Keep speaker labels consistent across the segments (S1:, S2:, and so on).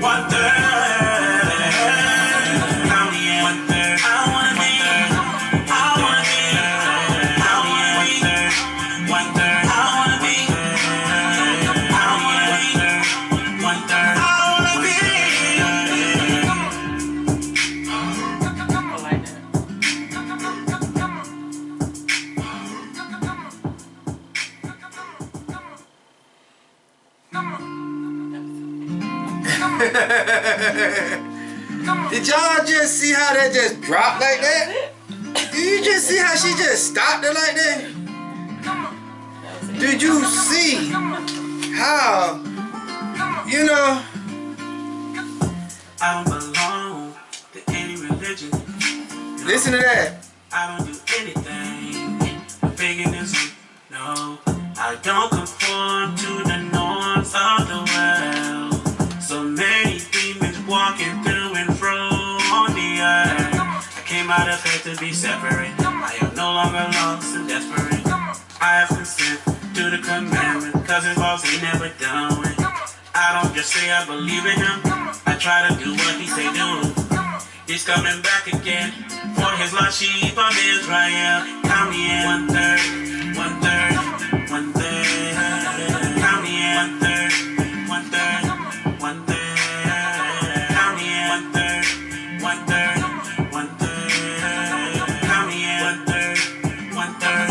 S1: One third. Count me in. One third. I wanna be. I wanna be. I wanna be. One third. I wanna be. I wanna be. One third. I wanna be. I like that.
S2: Did y'all just see how that just dropped like that? Did you just see how she just stopped it like that? Did you see how, you know?
S1: I don't belong to any religion.
S2: Listen to that.
S1: I don't do anything with paganism. No, I don't conform to the norms of the world. So many demons walking through and fro on the earth. I came out of here to be separate. I am no longer lost and desperate. I have consent to the commandment, cause his laws ain't never done with. I don't just say I believe in him, I try to do what he say do. He's coming back again for his lost sheep of Israel. Count me in. One third, one third, one third. Count me in. One third, one third, one third. Count me in. One third, one third, one third. Count me in. One third, one third,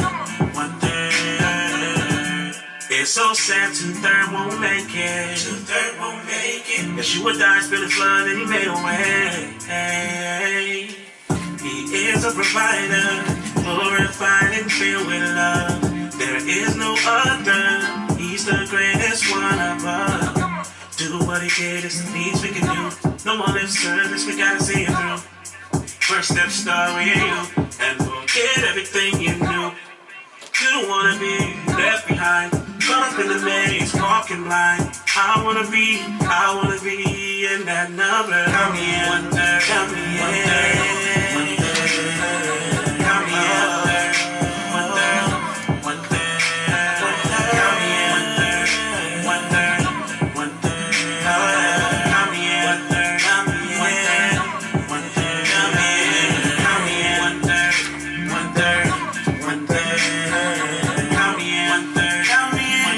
S1: one third. It's so sad, 2/3 won't make it. 2/3 won't make it. Yeshua died, spilled his blood, and he made a way. Hey, he is a provider, glorified and filled with love. There is no other. He's the greatest one above. Do what he did, it's the least we can do. No more lip service, we gotta see it through. First step, start with you, and forget everything you knew. You don't wanna be left behind, caught up in the maze, walking blind. I wanna be in that number. Count me in. One third, count me in. One third, one third. Count me in. One third, one third. Count me in. One third, one third, one third. Count me in. One third, count me in. One third, one third. Count me in. Count me in. One third, one third, one third. Count me in. One third, count me in.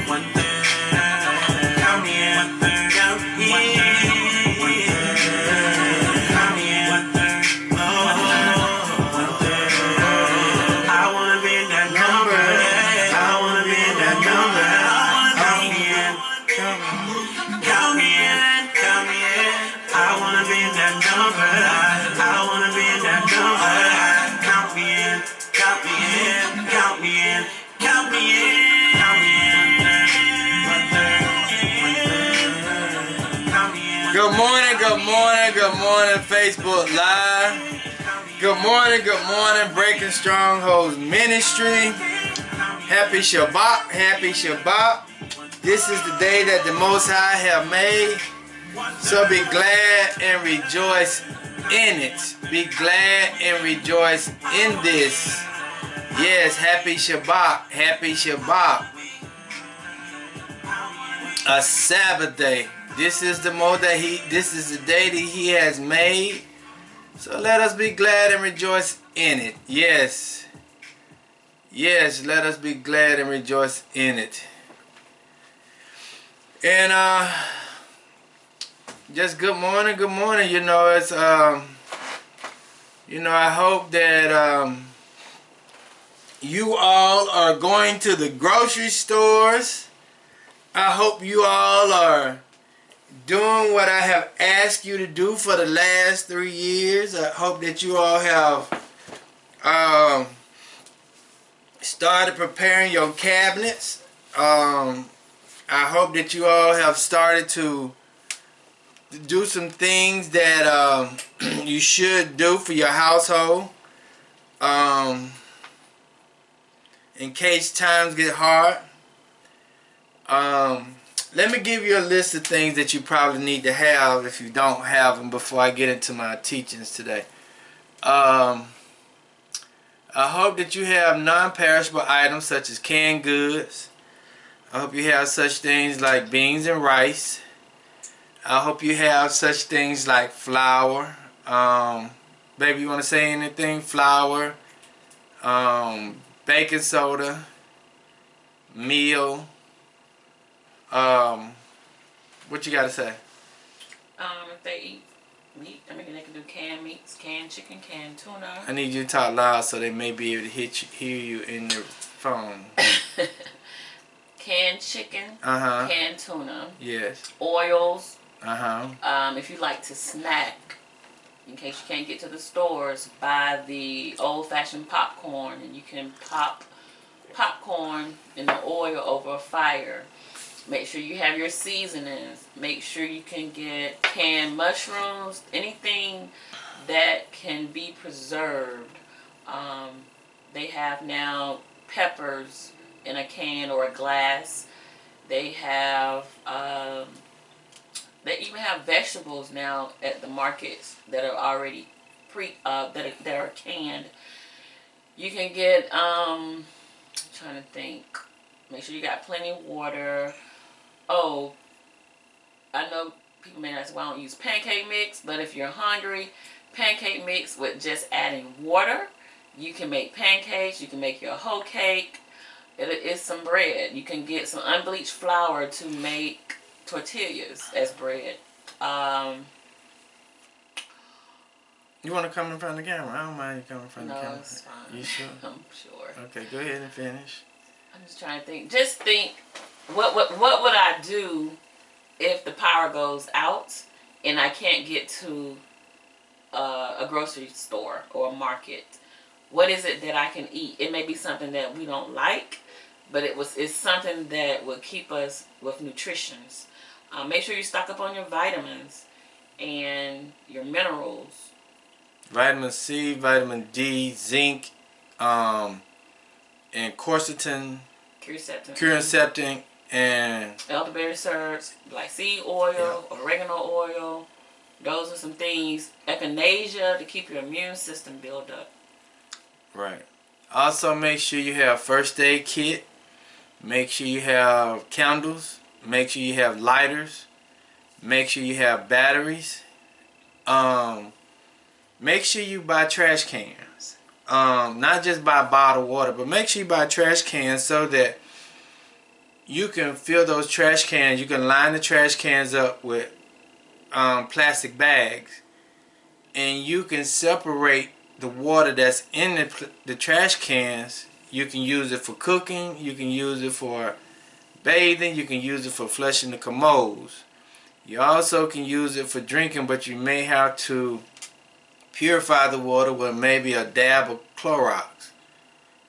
S1: One third, count me in. One third, count me in. One third, count me in. One third, one third. I wanna be in that number. I wanna be in that number. Count me in. Count me in. Count me in. I wanna be in that number. I wanna be in that number. Count me in. Count me in. Count me in. Count me in. Count me in. One third. One third. Count me in.
S2: Good morning, good morning, good morning, Facebook Live. Good morning, Breaking Strongholds Ministry. Happy Shabbat, happy Shabbat. This is the day that the Most High have made. So be glad and rejoice in it. Be glad and rejoice in this. Yes, happy Shabbat, happy Shabbat. A Sabbath day. This is the this is the day that he has made. So let us be glad and rejoice in it. Yes. Yes, let us be glad and rejoice in it. And just good morning, good morning. You know, it's you know, I hope that you all are going to the grocery stores. I hope you all are doing what I have asked you to do for the last 3 years. I hope that you all have started preparing your cabinets. I hope that you all have started to do some things that you should do for your household in case times get hard. Let me give you a list of things that you probably need to have if you don't have them before I get into my teachings today. I hope that you have non-perishable items such as canned goods. I hope you have such things like beans and rice. I hope you have such things like flour. Baby, you want to say anything? Flour, baking soda, meal. What you got to say?
S3: If they eat meat, I mean, they can do canned meats, canned chicken, canned tuna.
S2: I need you to talk loud so they may be able to hear you in the phone.
S3: Canned chicken,
S2: Uh-huh.
S3: canned tuna.
S2: Yes.
S3: Oils.
S2: Uh-huh.
S3: If you like to snack, in case you can't get to the stores, buy the old-fashioned popcorn, and you can pop popcorn in the oil over a fire. Make sure you have your seasonings. Make sure you can get canned mushrooms, anything that can be preserved. They have now peppers in a can or a glass. They have they even have vegetables now at the markets that are already that are canned. You can get I'm trying to think. Make sure you got plenty of water. Oh, I know people may not say, well, I don't use pancake mix, but if you're hungry, pancake mix with just adding water, you can make pancakes. You can make your whole cake. It's some bread. You can get some unbleached flour to make tortillas as bread.
S2: You want to come in front of the camera? I don't mind you coming in front of the camera.
S3: No, it's fine.
S2: You sure?
S3: I'm sure.
S2: Okay, go ahead and finish.
S3: I'm just trying to think. Just think, what would I do if the power goes out and I can't get to a grocery store or a market? What is it that I can eat? It may be something that we don't like, but it's something that will keep us with nutrition. Make sure you stock up on your vitamins and your minerals.
S2: Vitamin C, vitamin D, zinc, and quercetin, and
S3: elderberry syrups, like seed oil, oregano oil. Those are some things. Echinacea to keep your immune system built up.
S2: Right. Also, make sure you have first aid kit. Make sure you have candles. Make sure you have lighters. Make sure you have batteries. Make sure you buy trash cans. Not just buy bottled water, but make sure you buy trash cans so that you can fill those trash cans. You can line the trash cans up with plastic bags, and you can separate the water that's in the trash cans. You can use it for cooking. You can use it for bathing. You can use it for flushing the commodes. You also can use it for drinking, but you may have to purify the water with maybe a dab of Clorox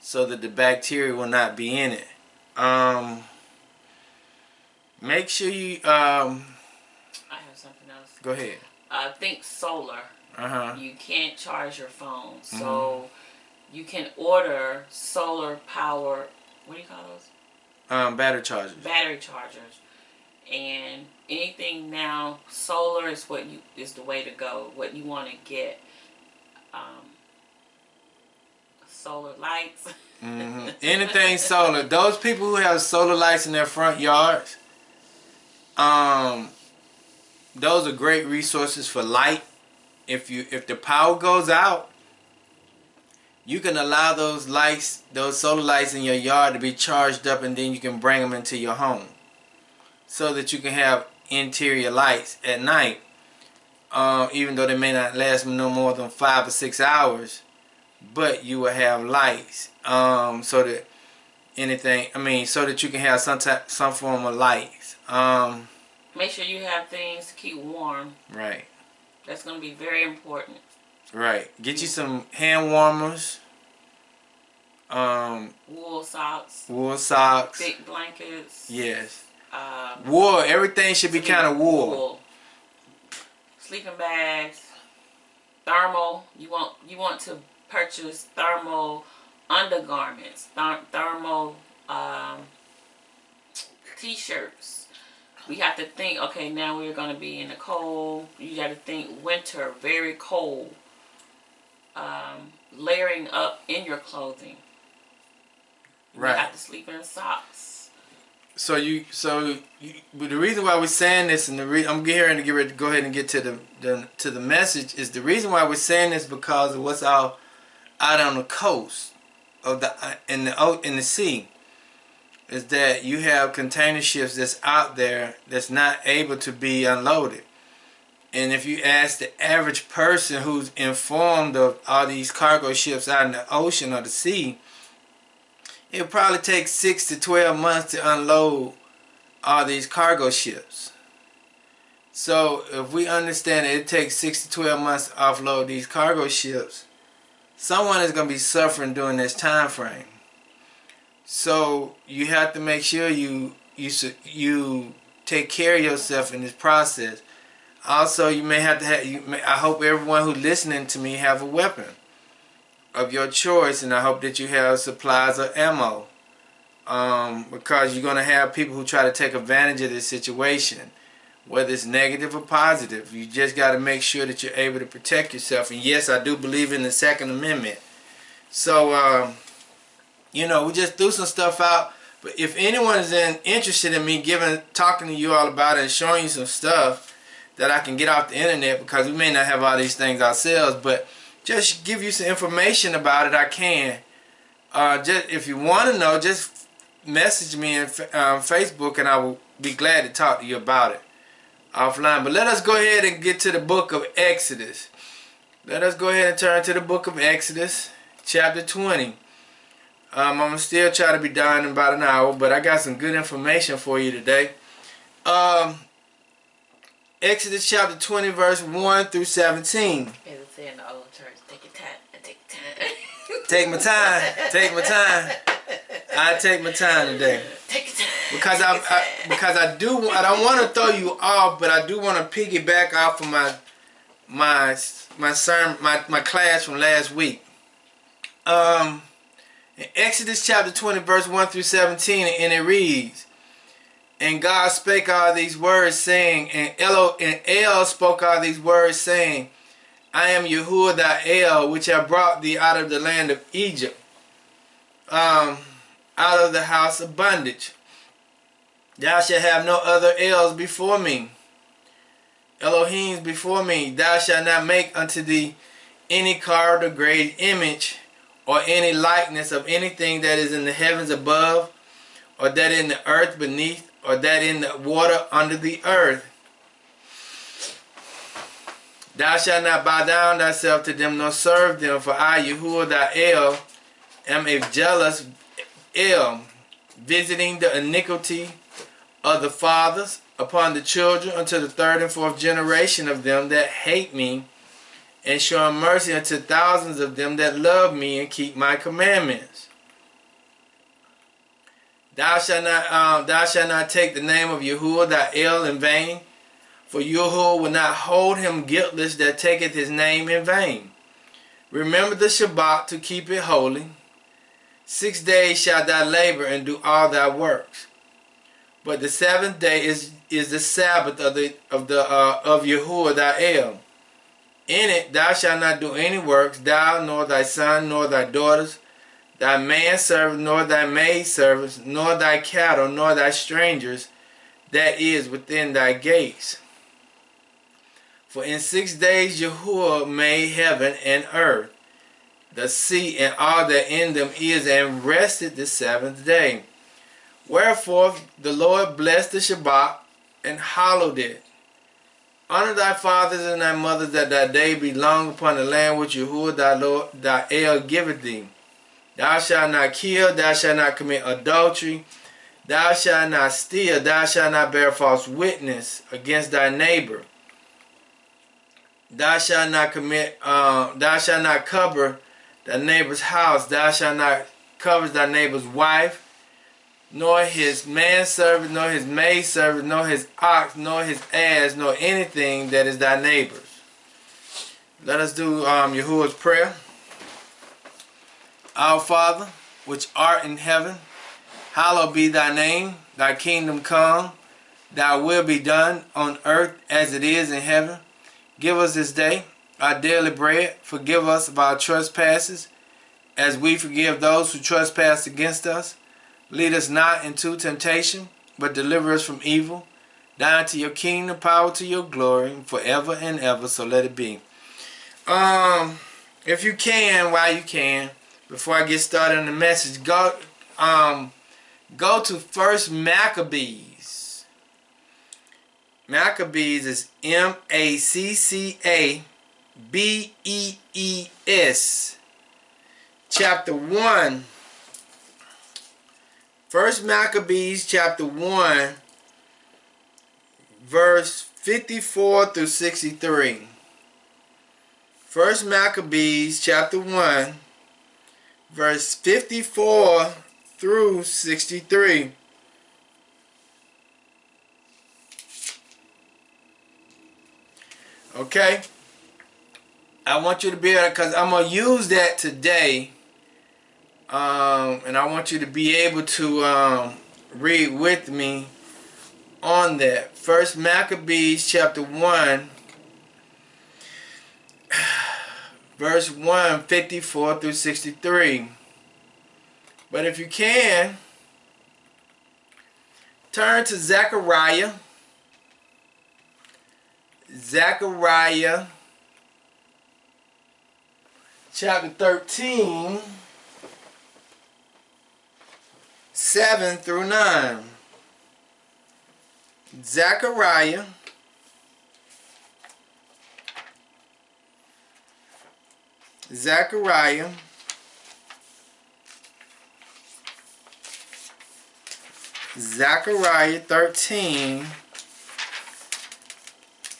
S2: so that the bacteria will not be in it. Make sure you I
S3: have something else.
S2: Go ahead.
S3: Think solar. You can't charge your phone,
S2: Mm-hmm.
S3: so you can order solar power. What do you call those?
S2: Battery chargers.
S3: Battery chargers, and anything now, solar is is the way to go. What you want to get. Solar lights.
S2: Mm-hmm. Anything solar. Those people who have solar lights in their front yards, those are great resources for light. If the power goes out, you can allow those solar lights in your yard to be charged up, and then you can bring them into your home so that you can have interior lights at night. Even though they may not last no more than 5 or 6 hours, but you will have lights, so that so that you can have some form of lights.
S3: Make sure you have things to keep warm.
S2: Right.
S3: That's going to be very important.
S2: Right. Get you some hand warmers.
S3: Wool socks.
S2: Wool socks.
S3: Thick blankets.
S2: Yes. Wool. Everything should be kind of wool.
S3: Sleeping bags. Thermal. You want to purchase thermal undergarments. Thermal t-shirts. We have to think, okay, now we're going to be in the cold. You got to think winter, very cold. Layering up in your clothing.
S2: Right.
S3: You have to sleep in socks.
S2: but the reason why we're saying this, and I'm getting ready to go ahead and get to the message, is the reason why we're saying this because of what's out on the coast of in the sea, is that you have container ships that's out there that's not able to be unloaded. And if you ask the average person who's informed of all these cargo ships out in the ocean or the sea, it'll probably take 6 to 12 months to unload all these cargo ships. So if we understand that it takes 6 to 12 months to offload these cargo ships, someone is going to be suffering during this time frame. So you have to make sure you take care of yourself in this process. Also, you may have to I hope everyone who's listening to me have a weapon of your choice, and I hope that you have supplies of ammo, because you're going to have people who try to take advantage of this situation, whether it's negative or positive. You just got to make sure that you're able to protect yourself. And yes, I do believe in the Second Amendment. So we just threw some stuff out. But if anyone is interested in me talking to you all about it and showing you some stuff that I can get off the internet, because we may not have all these things ourselves, but just give you some information about it, I can. Just if you want to know, just message me on Facebook, and I will be glad to talk to you about it offline. But let us go ahead and get to the book of Exodus. Let us go ahead and turn to the book of Exodus, chapter 20. I'm going to still try to be done in about an hour, but I got some good information for you today. Exodus chapter 20, verse 1 through 17.
S3: As I say in the old church, take your time and take your time.
S2: Take my time. Take my time. I take my time today.
S3: Take your time.
S2: Because I don't want to throw you off, but I do want to piggyback off of my sermon, my class from last week. In Exodus chapter 20, verse 1 through 17, and it reads, "And God spake all these words, saying, and El spoke all these words, saying, I am Yahuwah thy El, which have brought thee out of the land of Egypt, out of the house of bondage. Thou shalt have no other Els before me, Elohims before me. Thou shalt not make unto thee any carved or graved image, or any likeness of anything that is in the heavens above, or that in the earth beneath, or that in the water under the earth. Thou shalt not bow down thyself to them, nor serve them, for I, Yahuwah thy El, am a jealous El, visiting the iniquity of the fathers upon the children unto the third and fourth generation of them that hate me, and showing mercy unto thousands of them that love me and keep my commandments. Thou shalt not take the name of Yahuwah thy El in vain, for Yahuwah will not hold him guiltless that taketh his name in vain. Remember the Shabbat to keep it holy. 6 days shalt thou labor and do all thy works, but the seventh day is the Sabbath of Yahuwah thy El. In it thou shalt not do any works, thou, nor thy son, nor thy daughters, thy manservant, nor thy maidservants, nor thy cattle, nor thy strangers that is within thy gates. For in 6 days Yahuwah made heaven and earth, the sea, and all that in them is, and rested the seventh day. Wherefore the Lord blessed the Shabbat and hallowed it. Honor thy fathers and thy mothers, that thy day be long upon the land which Yahuwah thy Lord thy El giveth thee. Thou shalt not kill, thou shalt not commit adultery, thou shalt not steal, thou shalt not bear false witness against thy neighbor. Thou shalt not cover thy neighbor's house, thou shalt not cover thy neighbor's wife, nor his manservant, nor his maidservant, nor his ox, nor his ass, nor anything that is thy neighbor's." Let us do Yahuwah's prayer. Our Father, which art in heaven, hallowed be thy name. Thy kingdom come, thy will be done on earth as it is in heaven. Give us this day our daily bread. Forgive us of our trespasses, as we forgive those who trespass against us. Lead us not into temptation, but deliver us from evil. Thine to your kingdom, power to your glory, forever and ever. So let it be. If you can, while you can, before I get started on the message, go to First Maccabees. Maccabees is Maccabees, chapter 1. First Maccabees chapter 1, verse 54 through 63. First Maccabees chapter 1, verse 54 through 63. Okay? I want you to be able to, because I'm going to use that today. And I want you to be able to read with me on that. First Maccabees chapter 1, verse 1, 54 through 63. But if you can, turn to Zechariah. Zechariah chapter 13, 7 through 9. Zechariah Zechariah Zechariah 13,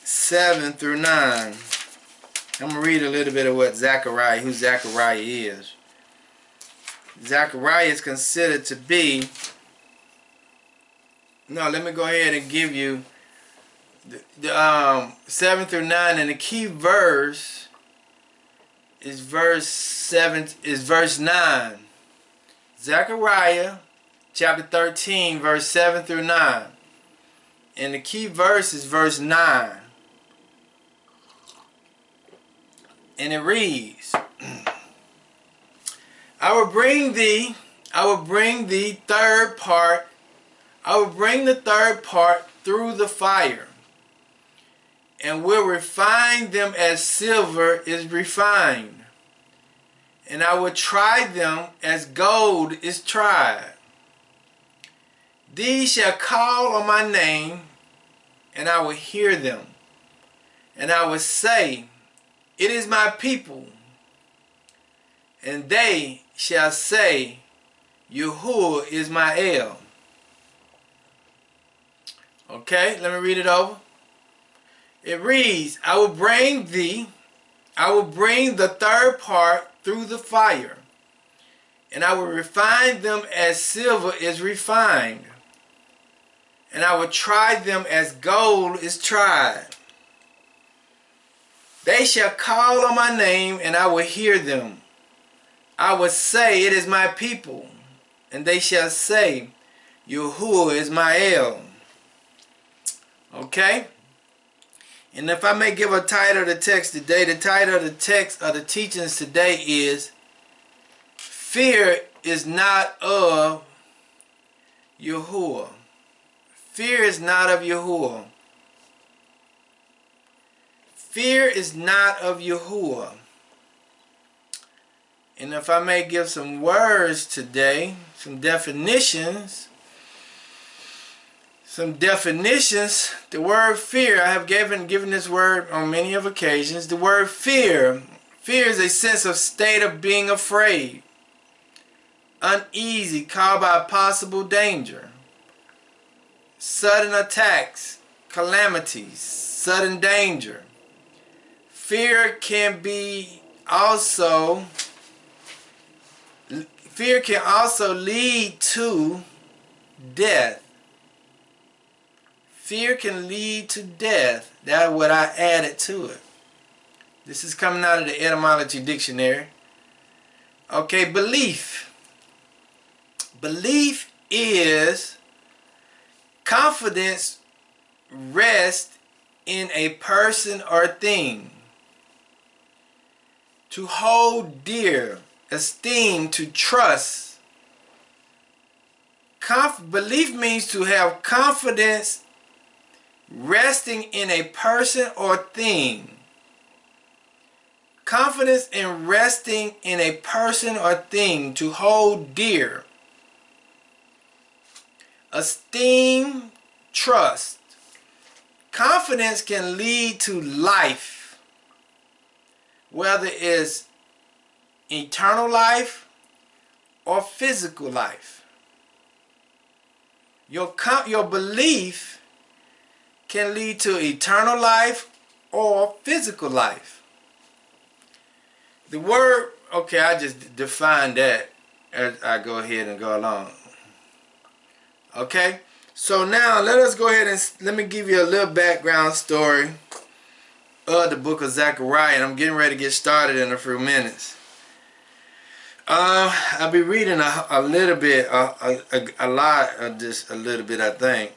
S2: 7 through 9. I'm going to read a little bit of what who Zechariah is. Zechariah is considered to be, no, let me go ahead and give you the 7 through 9, and the key verse is verse 9. Zechariah chapter 13, verse 7 through 9. And the key verse is verse 9. And it reads, I will bring the third part through the fire, and will refine them as silver is refined, and I will try them as gold is tried. These shall call on my name, and I will hear them, and I will say, it is my people. And they shall say, Yahuwah is my El. Okay, let me read it over. It reads, I will bring the third part through the fire, and I will refine them as silver is refined, and I will try them as gold is tried. They shall call on my name, and I will hear them. I will say, it is my people, and they shall say, Yahuwah is my El. Okay? And if I may give a title of the text today, the title of the text of the teachings today is, Fear is not of Yahuwah. Fear is not of Yahuwah. Fear is not of Yahuwah. And if I may give some words today, some definitions. The word fear, I have given this word on many of occasions. The word fear is a sense of state of being afraid, uneasy, caused by possible danger, sudden attacks, calamities, sudden danger. Fear can also lead to death. Fear can lead to death. That's what I added to it. This is coming out of the etymology dictionary. Okay, belief. Belief is confidence, rest in a person or thing. To hold dear, esteem, to trust, Belief means to have confidence resting in a person or thing. Confidence in resting in a person or thing, to hold dear. Esteem, trust. Confidence can lead to life, whether it's eternal life or physical life. Your belief can lead to eternal life or physical life. The word, okay, I just defined that as I go ahead and go along. Okay, so now let us go ahead and let me give you a little background story of the book of Zechariah, and I'm getting ready to get started in a few minutes. I'll be reading a little bit, a lot of this, a little bit, I think.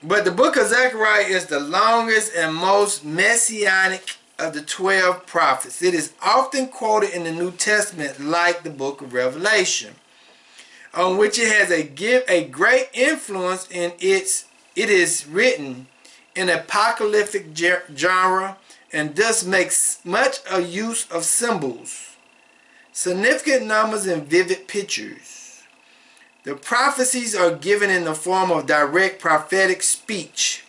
S2: But the book of Zechariah is the longest and most messianic of the 12 prophets. It is often quoted in the New Testament like the book of Revelation, on which it has a great influence in it is written in apocalyptic genre and thus makes much a use of symbols, significant numbers, and vivid pictures. The prophecies are given in the form of direct prophetic speech,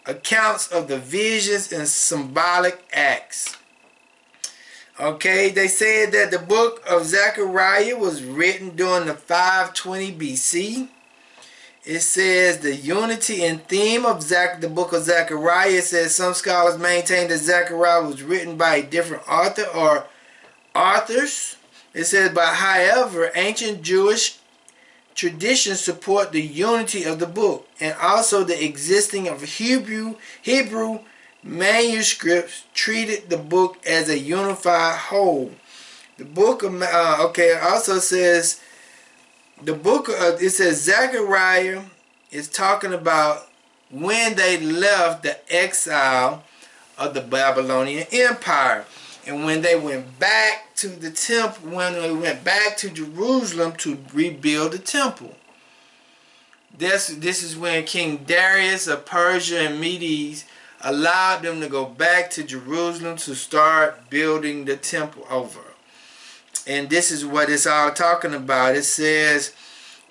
S2: accounts of the visions, and symbolic acts. Okay, they said that the book of Zechariah was written during the 520 BC. It says the unity and theme of the book of Zechariah. It says some scholars maintain that Zechariah was written by a different author or authors. It says, but however, ancient Jewish traditions support the unity of the book and also the existing of Hebrew manuscripts treated the book as a unified whole. The book of it also says it says Zechariah is talking about when they left the exile of the Babylonian Empire, and when they went back to the temple, when they went back to Jerusalem to rebuild the temple. This is when King Darius of Persia and Medes allowed them to go back to Jerusalem to start building the temple over. And this is what it's all talking about. It says,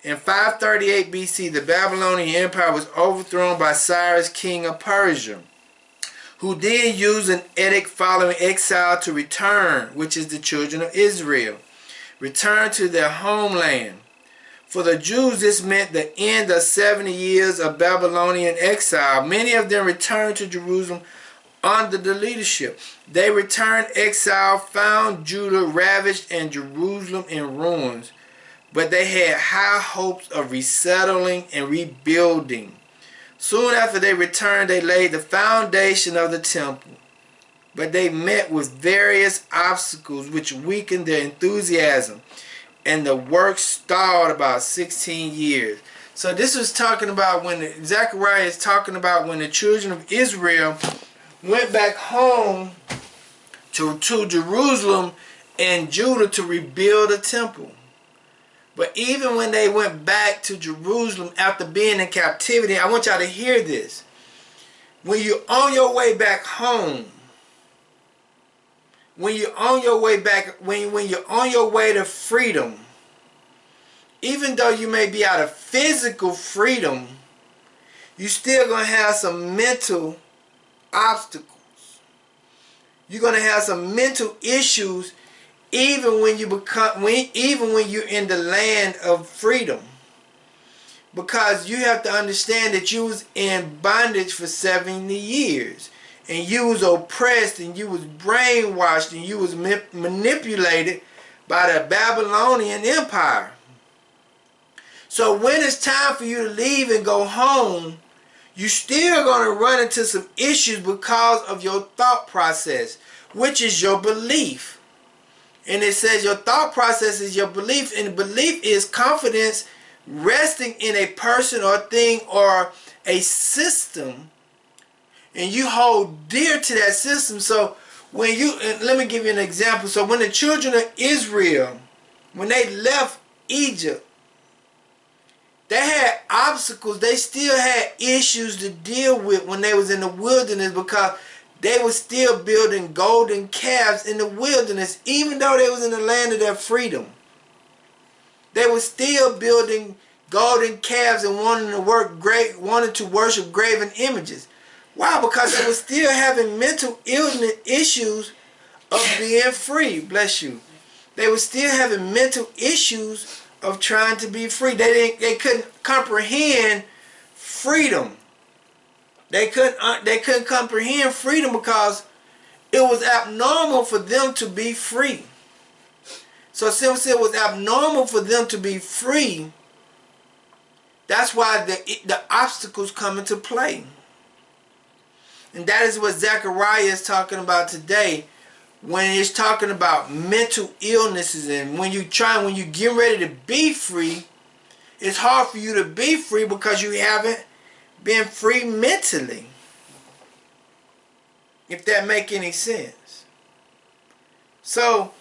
S2: in 538 BC, the Babylonian Empire was overthrown by Cyrus, king of Persia, who then used an edict following exile to return, which is the children of Israel, return to their homeland. For the Jews, this meant the end of 70 years of Babylonian exile. Many of them returned to Jerusalem under the leadership. They returned exile, found Judah ravaged and Jerusalem in ruins. But they had high hopes of resettling and rebuilding. Soon after they returned, they laid the foundation of the temple. But they met with various obstacles which weakened their enthusiasm, and the work stalled about 16 years. So this was talking about when Zechariah is talking about when the children of Israel went back home to Jerusalem and Judah to rebuild a temple. But even when they went back to Jerusalem after being in captivity, I want y'all to hear this. When you're on your way back home, when you're on your way back, when you're on your way to freedom, even though you may be out of physical freedom, you're still going to have some mental obstacles. You're going to have some mental issues even when you're in the land of freedom. Because you have to understand that you was in bondage for 70 years. And you was oppressed, and you was brainwashed, and you was manipulated by the Babylonian Empire. So when it's time for you to leave and go home, you're still going to run into some issues because of your thought process, which is your belief. And it says your thought process is your belief, and belief is confidence resting in a person or thing or a system, and you hold dear to that system. So when let me give you an example. So when the children of Israel, when they left Egypt, They had obstacles. They still had issues to deal with when they was in the wilderness, because they were still building golden calves in the wilderness, even though they was in the land of their freedom. They were still building golden calves and wanted to worship graven images. Why? Because they were still having mental illness issues of being free. Bless you. They were still having mental issues of trying to be free. They couldn't comprehend freedom. They couldn't comprehend freedom because it was abnormal for them to be free. So since it was abnormal for them to be free, that's why the obstacles come into play. And that is what Zechariah is talking about today, when he's talking about mental illnesses. And when you get ready to be free, it's hard for you to be free because you haven't been free mentally. If that make any sense. So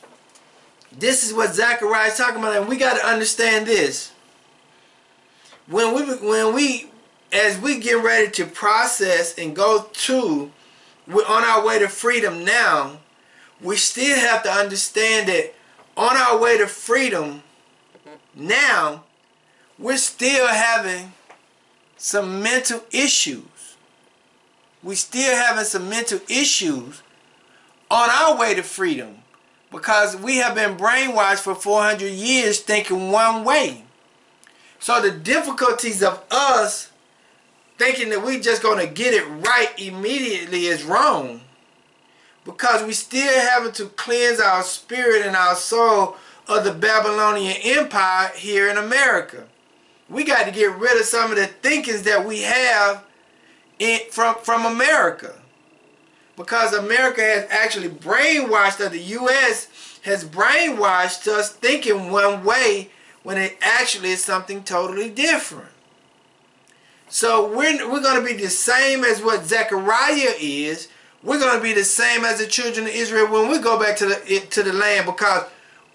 S2: this is what Zechariah is talking about, and we got to understand this. As we get ready to process and we're on our way to freedom now, we still have to understand that on our way to freedom now, we're still having some mental issues. We still having some mental issues on our way to freedom, because we have been brainwashed for 400 years thinking one way. So the difficulties of us thinking that we just going to get it right immediately is wrong, because we still having to cleanse our spirit and our soul of the Babylonian Empire here in America. We got to get rid of some of the thinkings that we have from America, because America has actually brainwashed us. The U.S. has brainwashed us thinking one way when it actually is something totally different. So we're going to be the same as what Zechariah is. We're going to be the same as the children of Israel when we go back to the land, because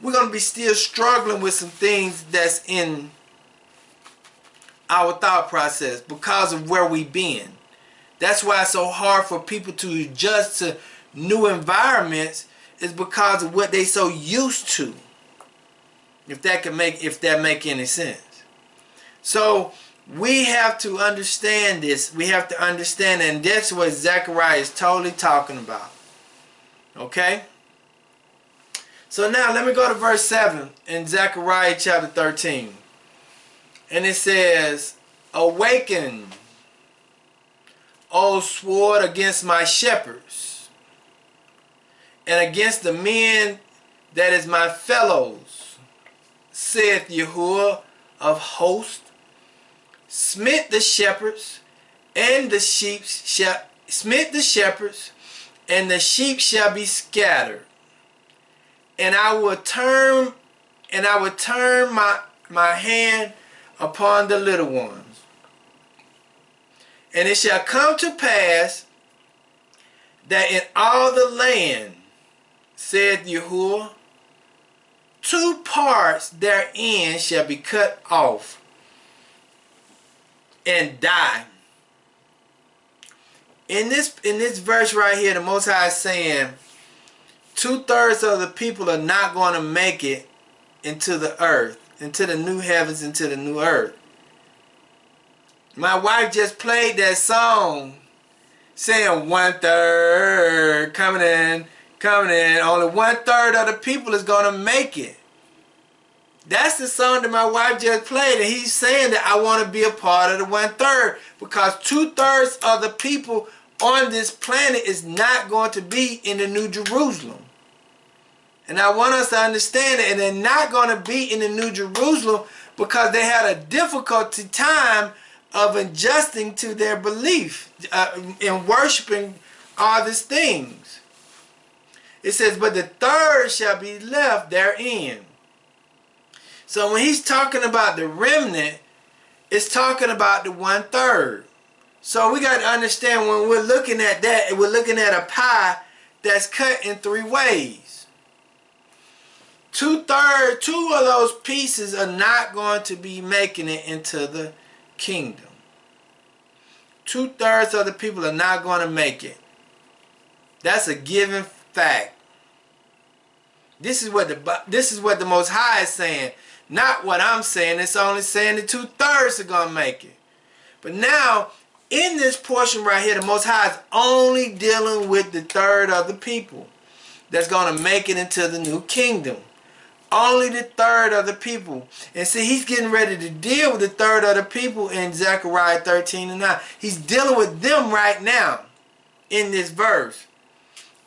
S2: we're going to be still struggling with some things that's in our thought process because of where we've been. That's why it's so hard for people to adjust to new environments, is because of what they so used to. If that make any sense. So we have to understand this. We have to understand, and that's what Zechariah is totally talking about. Okay? So now let me go to verse 7 in Zechariah chapter 13. And it says, "Awaken, O sword, against my shepherds, and against the men that is my fellows, saith Yahuwah of hosts. Smite the shepherds, and the sheep shall be scattered. And I will turn my hand upon the little ones. And it shall come to pass that in all the land, saith Yahuwah, 2 parts therein shall be cut off and die." In this verse right here, the Most High is saying 2/3 of the people are not going to make it into the earth, into the new heavens, into the new earth. My wife just played that song saying 1/3 coming in. Only 1/3 of the people is going to make it. That's the song that my wife just played, and he's saying that I want to be a part of the 1/3, because 2/3 of the people on this planet is not going to be in the New Jerusalem. And I want us to understand that, and they're not going to be in the New Jerusalem because they had a difficulty time of adjusting to their belief in worshiping all these things. It says, "But the third shall be left therein." So when he's talking about the remnant, it's talking about the 1/3. So we got to understand, when we're looking at that, we're looking at a pie that's cut in 3 ways. Two of those pieces are not going to be making it into the kingdom. 2/3 of the people are not going to make it. That's a given fact. This is what the Most High is saying, not what I'm saying. It's only saying that 2/3 are going to make it. But now, in this portion right here, the Most High is only dealing with the third of the people that's going to make it into the new kingdom. Only the third of the people. And see, he's getting ready to deal with the third of the people in Zechariah 13:9. He's dealing with them right now in this verse.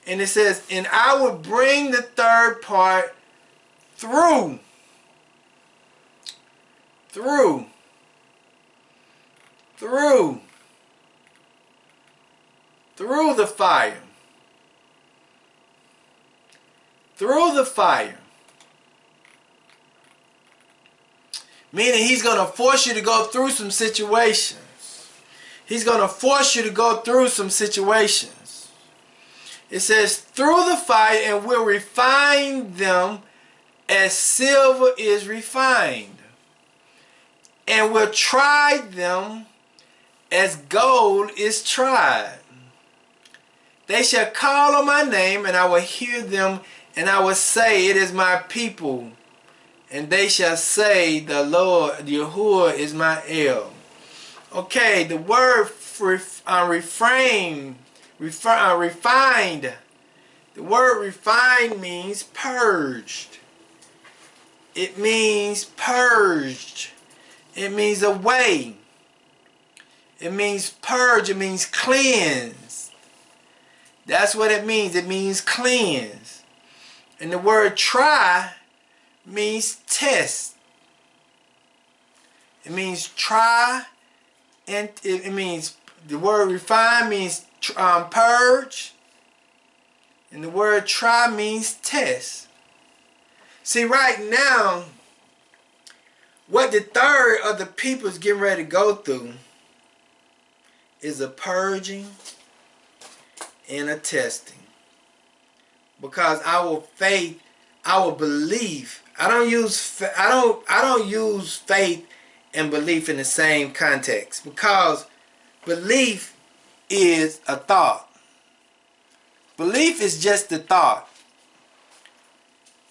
S2: And it says, and I will bring the third part through the fire. Through the fire. Meaning he's going to force you to go through some situations. He's going to force you to go through some situations. It says, through the fire, and will refine them as silver is refined, and will try them as gold is tried. They shall call on my name, and I will hear them, and I will say, it is my people. And they shall say, the Lord, Yahuwah is my El. Okay, the word refined. The word refined means purged. It means purged. It means away. It means purge. It means cleanse. That's what it means. It means cleanse. And the word try means test. It means try, and it means, the word refine means purge, and the word try means test. See, right now, what the third of the people is getting ready to go through is a purging and a testing. Because our faith, our belief, I don't use faith and belief in the same context, because belief is a thought. Belief is just the thought.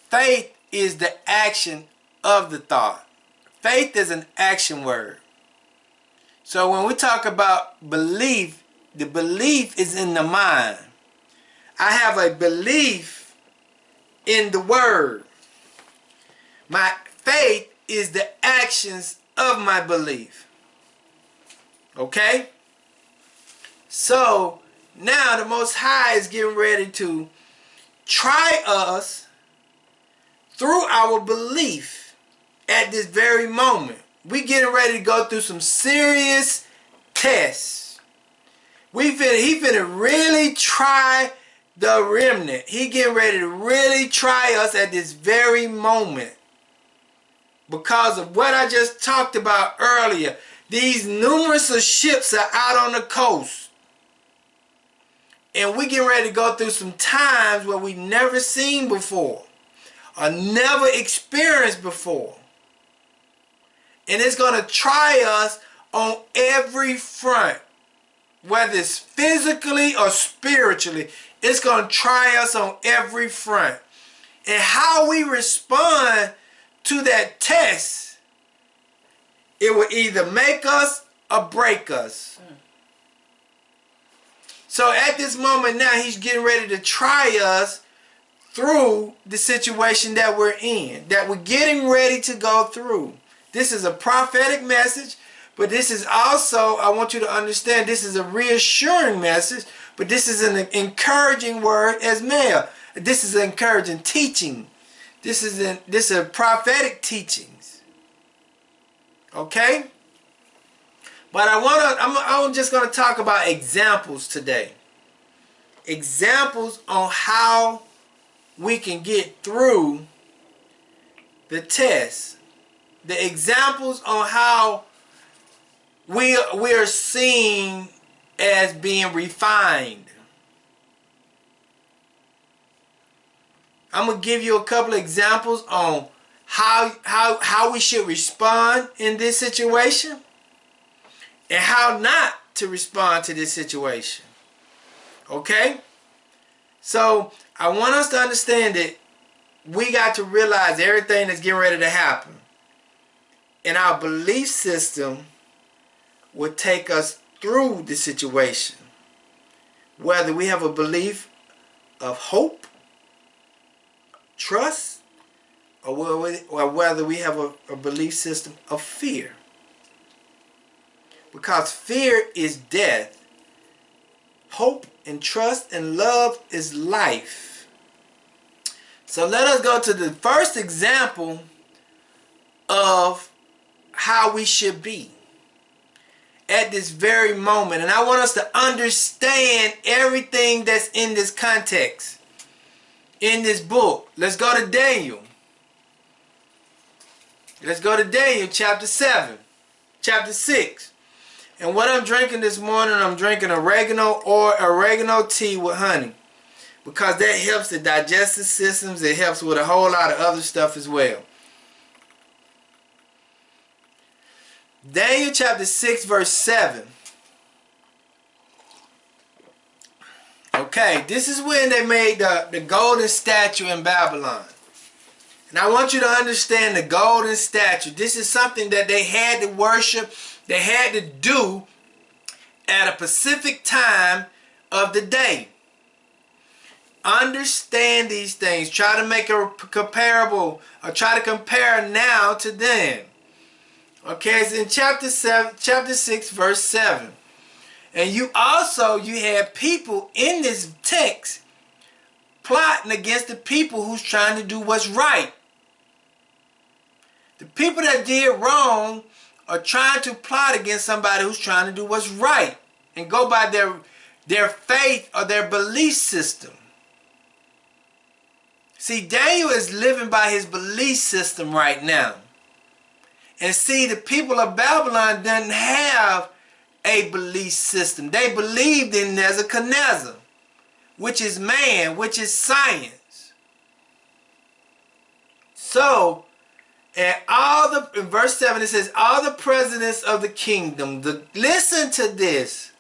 S2: Faith is the action of the thought. Faith is an action word. So when we talk about belief, the belief is in the mind. I have a belief in the word. My faith is the actions of my belief. Okay? So now the Most High is getting ready to try us through our belief at this very moment. We getting ready to go through some serious tests. He finna really try the remnant. He getting ready to really try us at this very moment. Because of what I just talked about earlier. These numerous of ships are out on the coast. And we getting ready to go through some times where we never seen before. Or never experienced before. And it's going to try us on every front. Whether it's physically or spiritually. It's going to try us on every front. And how we respond to that test, it will either make us or break us. So at this moment now, he's getting ready to try us through the situation that we're in, that we're getting ready to go through. This is a prophetic message, but this is also, I want you to understand, this is a reassuring message, but this is an encouraging word as well. This is an encouraging teaching. This is a prophetic teachings. Okay? But I'm just going to talk about examples today. Examples on how we can get through the test. The examples on how we are seen as being refined. I'm going to give you a couple of examples on how we should respond in this situation and how not to respond to this situation. Okay? So I want us to understand that we got to realize everything that's getting ready to happen. And our belief system will take us through the situation. Whether we have a belief of hope, trust, or whether we have a belief system of fear. Because fear is death. Hope and trust and love is life. So let us go to the first example of how we should be at this very moment. And I want us to understand everything that's in this context, in this book. Let's go to Daniel. Let's go to Daniel chapter 7, chapter 6. And what I'm drinking this morning, I'm drinking oregano tea with honey. Because that helps the digestive systems. It helps with a whole lot of other stuff as well. Daniel chapter 6 verse 7. Okay, this is when they made the golden statue in Babylon. And I want you to understand the golden statue. This is something that they had to worship. They had to do at a specific time of the day. Understand these things. Try to make a comparable, or try to compare now to then. Okay, it's in chapter 6, verse 7. And you had people in this text plotting against the people who's trying to do what's right. The people that did wrong are trying to plot against somebody who's trying to do what's right and go by their faith or their belief system. See, Daniel is living by his belief system right now. And see, the people of Babylon didn't have a belief system. They believed in Nebuchadnezzar, which is man, which is science. So, in verse 7 it says, all the presidents of the kingdom, listen to this.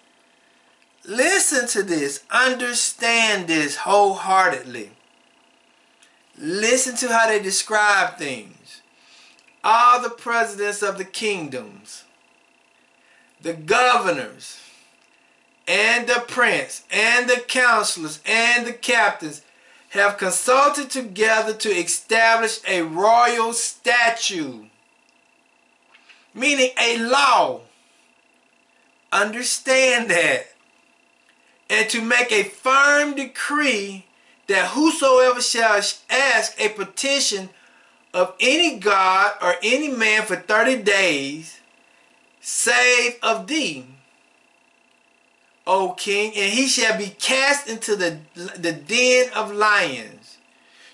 S2: Listen to this. Understand this wholeheartedly. Listen to how they describe things. All the presidents of the kingdoms, the governors, and the prince, and the counselors, and the captains have consulted together to establish a royal statute, meaning a law. Understand that. And to make a firm decree that whosoever shall ask a petition of any god or any man for 30 days, save of thee, O king, and he shall be cast into the den of lions.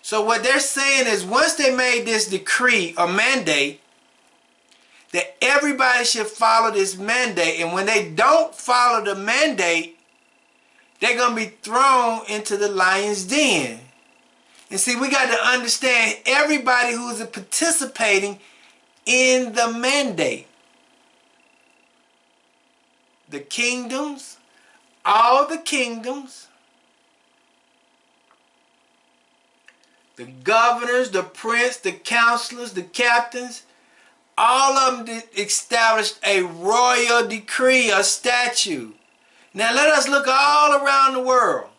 S2: So what they're saying is, once they made this decree or mandate that everybody should follow this mandate, and when they don't follow the mandate, they're going to be thrown into the lion's den. And see, we got to understand everybody who's participating in the mandate. The kingdoms, all the kingdoms, the governors, the prince, the counselors, the captains, all of them established a royal decree, a statute. Now let us look all around the world.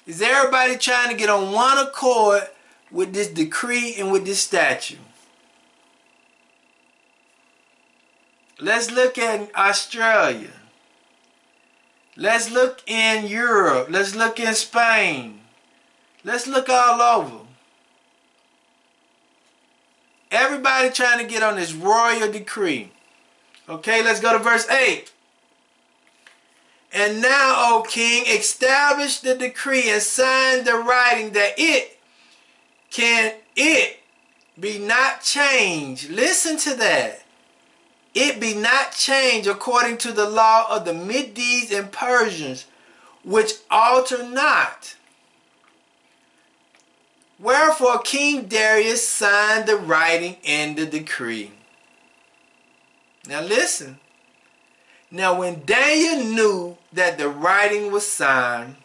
S2: Is everybody trying to get on one accord with this decree and with this statute? Let's look at Australia. Let's look in Europe. Let's look in Spain. Let's look all over. Everybody trying to get on this royal decree. Okay, let's go to verse 8. And now, O king, establish the decree and sign the writing that it be not changed. Listen to that. It be not changed according to the law of the Medes and Persians, which alter not. Wherefore King Darius signed the writing and the decree. Now listen. Now when Daniel knew that the writing was signed,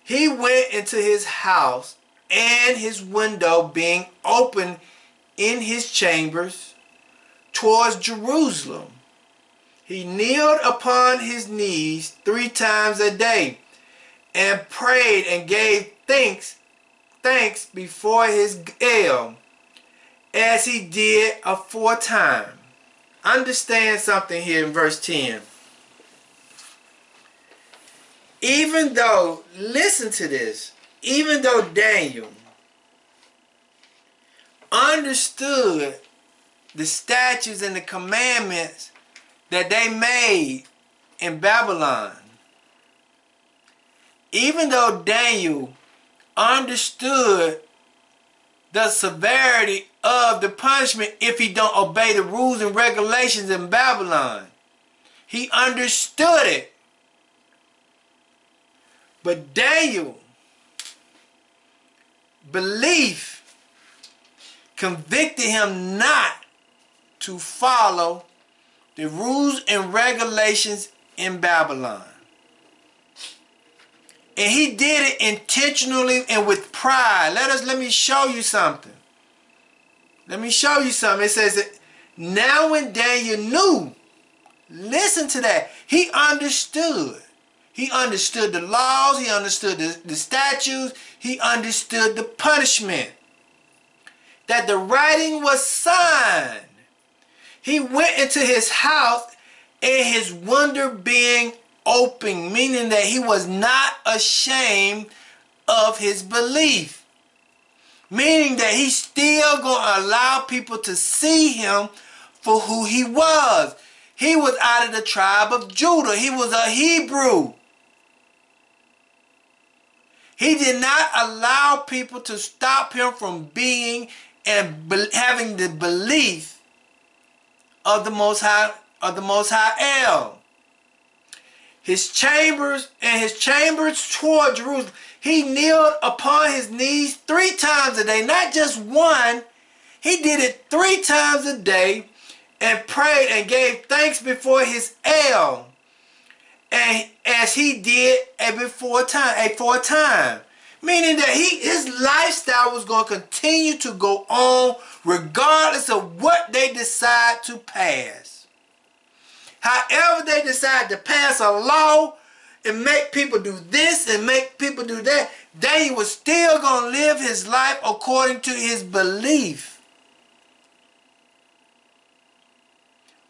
S2: he went into his house, and his window being open in his chambers towards Jerusalem, he kneeled upon his knees 3 times a day, and prayed and gave thanks before his El, as he did aforetime. Understand something here in verse 10. Even though, listen to this, even though Daniel understood the statutes and the commandments that they made in Babylon, even though Daniel understood the severity of the punishment if he don't obey the rules and regulations in Babylon, he understood it. But Daniel, belief convicted him not to follow the rules and regulations in Babylon. And he did it intentionally and with pride. Let me show you something. Let me show you something. It says that now when Daniel knew, listen to that, he understood. He understood the laws, he understood the statutes, he understood the punishment. That the writing was signed. He went into his house and his window being open, meaning that he was not ashamed of his belief. Meaning that he's still going to allow people to see him for who he was. He was out of the tribe of Judah. He was a Hebrew. He did not allow people to stop him from being and having the belief of the Most High, El. His chambers toward Jerusalem. He kneeled upon his knees 3 times a day, not just one. He did it 3 times a day and prayed and gave thanks before his El, and as he did aforetime, meaning that his lifestyle was going to continue to go on regardless of what they decide to pass. However they decide to pass a law and make people do this and make people do that, Daniel was still going to live his life according to his belief.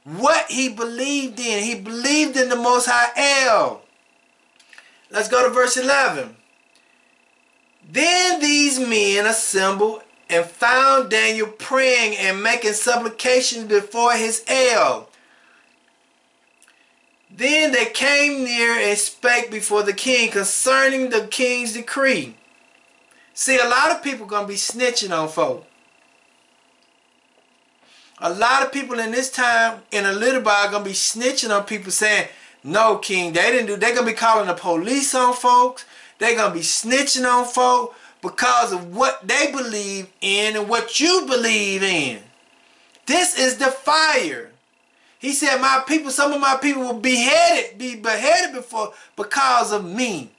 S2: What he believed in. He believed in the Most High El. Let's go to verse 11. Then these men assembled and found Daniel praying and making supplications before his El. Then they came near and spake before the king concerning the king's decree. See, a lot of people going to be snitching on folk. A lot of people in this time in a little while are going to be snitching on people saying, no, king, they didn't do. They're going to be calling the police on folks. They're going to be snitching on folk because of what they believe in and what you believe in. This is the fire. He said, my people, some of my people will be beheaded because of me.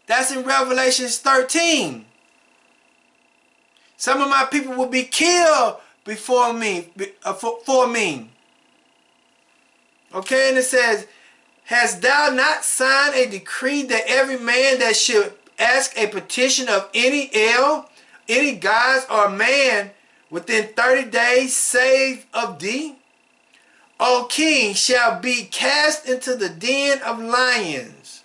S2: That's in Revelation 13. Some of my people will be killed before me, for me. Okay, and it says, hast thou not signed a decree that every man that should ask a petition of any gods or man within 30 days save of thee, O king, shall be cast into the den of lions?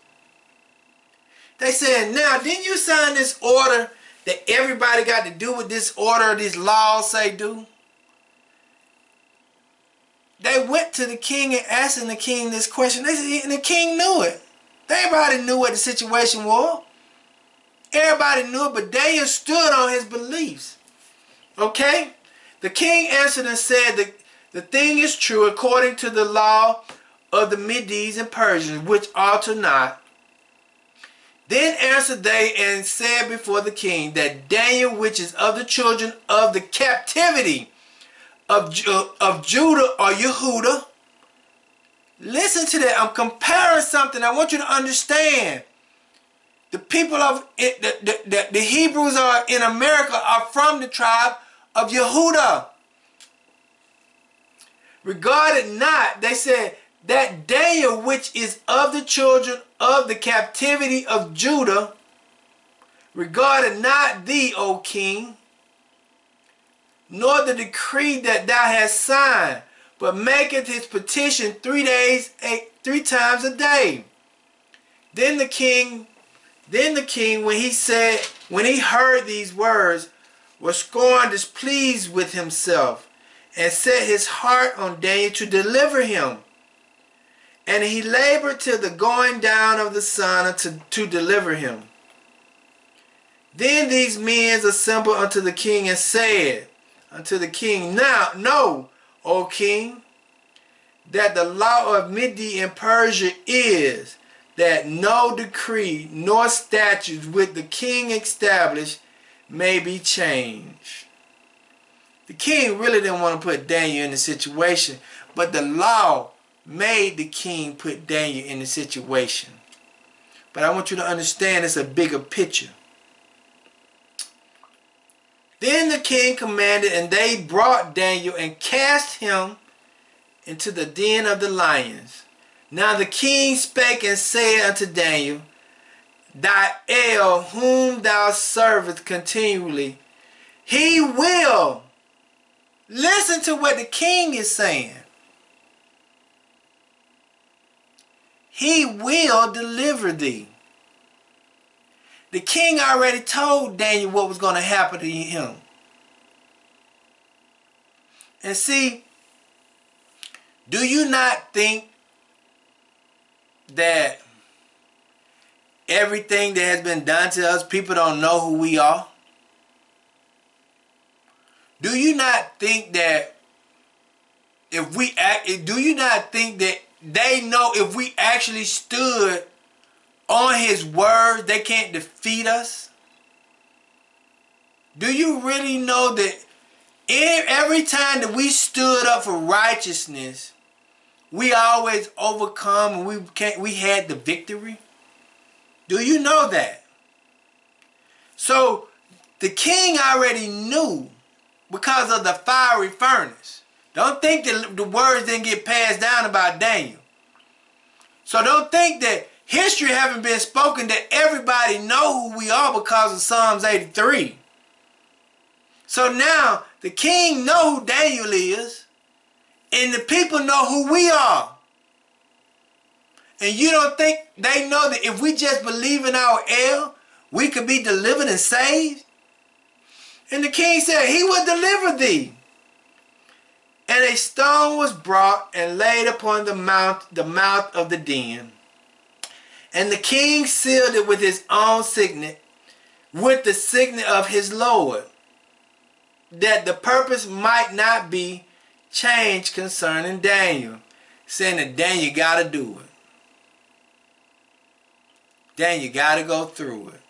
S2: They said, now, didn't you sign this order that everybody got to do what this order or these laws say do? They went to the king and asking the king this question. They said, and the king knew it. Everybody knew what the situation was. Everybody knew it, but Daniel stood on his beliefs. Okay? The king answered and said that the thing is true according to the law of the Medes and Persians, which alter not. Then answered they and said before the king, that Daniel, which is of the children of the captivity of Judah or Yehuda. Listen to that. I'm comparing something. I want you to understand. The people of the Hebrews are in America are from the tribe of Yehuda. Regarded not, they said, that Daniel, which is of the children of the captivity of Judah, regarded not thee, O king, nor the decree that thou hast signed, but maketh his petition 3 times a day. Then the king, when he heard these words, was scorned, displeased with himself, and set his heart on Daniel to deliver him. And he labored till the going down of the sun to deliver him. Then these men assembled unto the king and said unto the king, Now know, O king, that the law of Media and Persia is that no decree nor statutes which the king established may be changed. The king really didn't want to put Daniel in the situation, but the law made the king put Daniel in the situation. But I want you to understand it's a bigger picture. Then the king commanded, and they brought Daniel and cast him into the den of the lions. Now the king spake and said unto Daniel, Thy El, whom thou servest continually, he will. Listen to what the king is saying. He will deliver thee. The king already told Daniel what was going to happen to him. And see, do you not think that everything that has been done to us, people don't know who we are? Do you not think that do you not think that they know if we actually stood on his word, they can't defeat us? Do you really know that every time that we stood up for righteousness, we always overcome and we had the victory? Do you know that? So the king already knew because of the fiery furnace. Don't think that the words didn't get passed down about Daniel. So don't think that history haven't been spoken, that everybody know who we are because of Psalms 83. So now the king know who Daniel is, and the people know who we are. And you don't think they know that if we just believe in our El, we could be delivered and saved? And the king said, he will deliver thee. And a stone was brought and laid upon the mouth of the den. And the king sealed it with his own signet, with the signet of his Lord, that the purpose might not be changed concerning Daniel, saying that Daniel got to do it. Daniel got to go through it.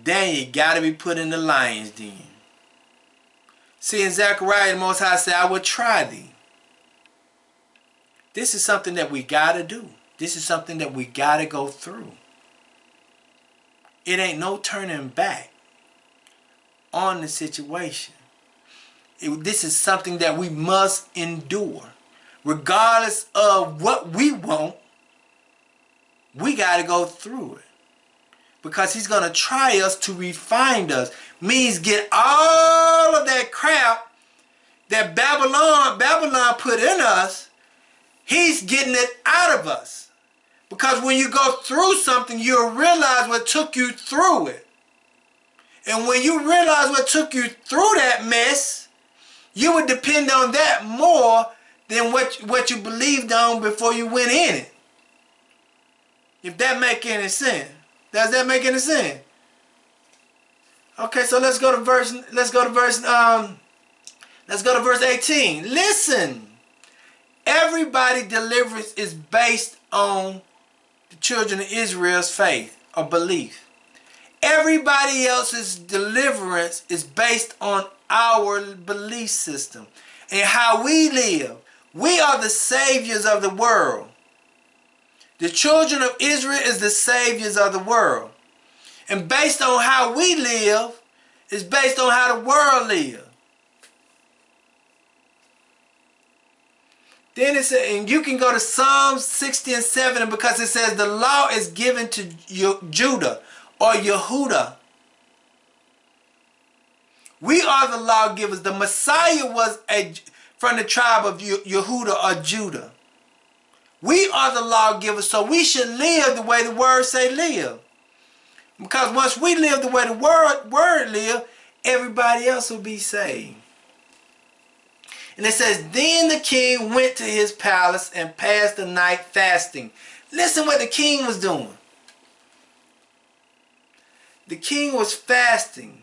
S2: Daniel got to be put in the lion's den. See, in Zechariah, the Most High said, I will try thee. This is something that we got to do. This is something that we got to go through. It ain't no turning back on the situation. This is something that we must endure. Regardless of what we want, we got to go through it. Because he's going to try us to refine us. Means get all of that crap that Babylon put in us, he's getting it out of us. Because when you go through something, you'll realize what took you through it. And when you realize what took you through that mess, you would depend on that more than what you believed on before you went in it. If that make any sense. Does that make any sense? Okay, so let's go to verse 18. Listen. Everybody deliverance is based on the children of Israel's faith. a belief. Everybody else's deliverance is based on our belief system and how we live. We are the saviors of the world. The children of Israel is the saviors of the world. And based on how we live is based on how the world lives. Then it says, and you can go to Psalms 60 and 7 because it says the law is given to Judah or Yehuda. We are the lawgivers. The Messiah was from the tribe of Yehuda or Judah. We are the lawgivers, so we should live the way the word say live. Because once we live the way the word live, everybody else will be saved. And it says, then the king went to his palace and passed the night fasting. Listen what the king was doing. The king was fasting.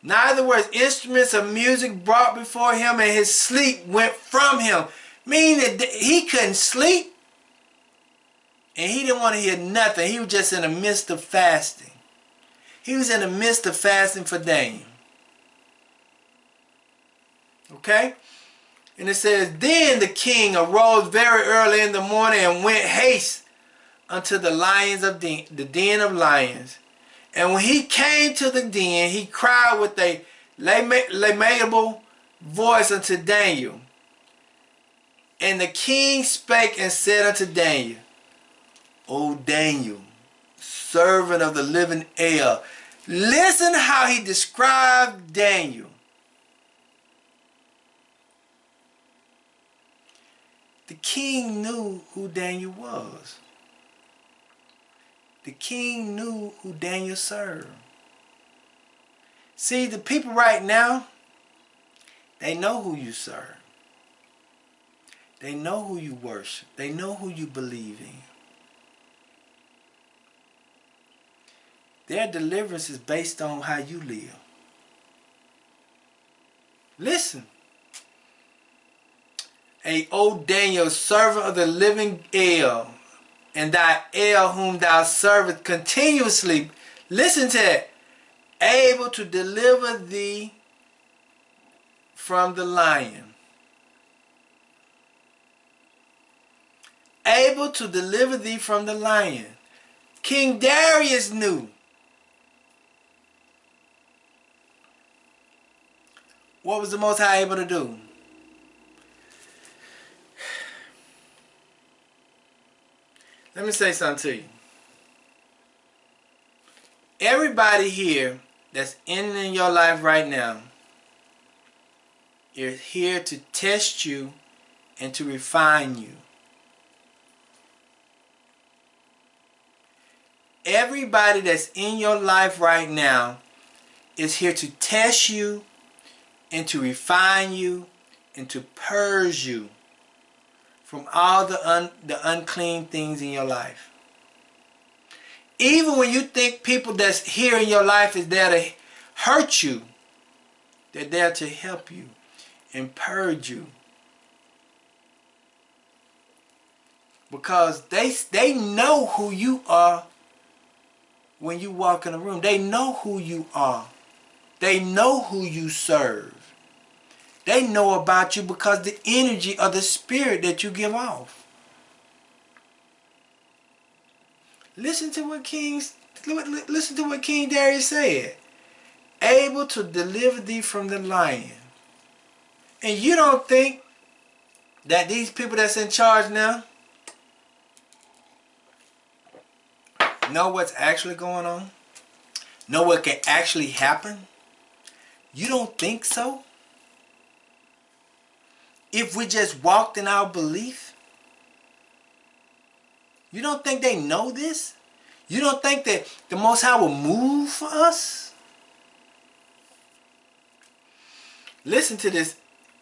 S2: Neither were instruments of music brought before him, and his sleep went from him. Meaning that he couldn't sleep, and he didn't want to hear nothing. He was just in the midst of fasting. He was in the midst of fasting for Daniel. Okay? And it says, then the king arose very early in the morning and went haste unto the lions of the den of lions. And when he came to the den, he cried with a lamentable voice unto Daniel. And the king spake and said unto Daniel, O Daniel, servant of the living El. Listen how he described Daniel. The king knew who Daniel was. The king knew who Daniel served. See, the people right now, they know who you serve. They know who you worship. They know who you believe in. Their deliverance is based on how you live. Listen. O Daniel, servant of the living El, and thy El whom thou servest continuously. Listen to it. Able to deliver thee from the lion. Able to deliver thee from the lion. King Darius knew. What was the Most High able to do? Let me say something to you. Everybody here that's in your life right now is here to test you and to refine you. Everybody that's in your life right now is here to test you and to refine you and to purge you from all the unclean things in your life. Even when you think people that's here in your life is there to hurt you, they're there to help you and purge you. Because they know who you are when you walk in a room. They know who you are. They know who you serve. They know about you because the energy of the spirit that you give off. Listen to what King Darius said. Able to deliver thee from the lion. And you don't think that these people that's in charge now know what's actually going on? Know what can actually happen? You don't think so? If we just walked in our belief? You don't think they know this? You don't think that the Most High will move for us? Listen to this.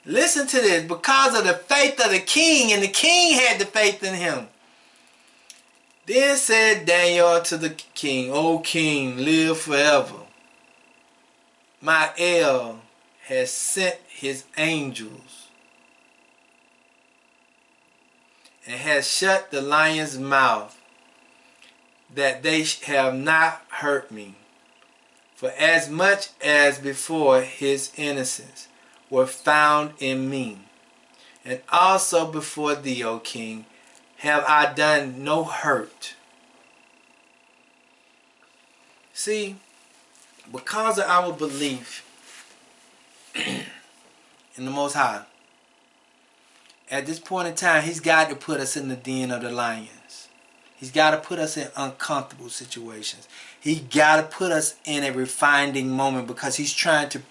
S2: Listen to this. Because of the faith of the king, and the king had the faith in him. Then said Daniel to the king, O king, live forever. My El has sent his angels and has shut the lion's mouth that they have not hurt me. For as much as before his innocence were found in me, and also before thee, O king, have I done no hurt. See, because of our belief in the Most High, at this point in time, he's got to put us in the den of the lions. He's got to put us in uncomfortable situations. He got to put us in a refining moment because he's trying to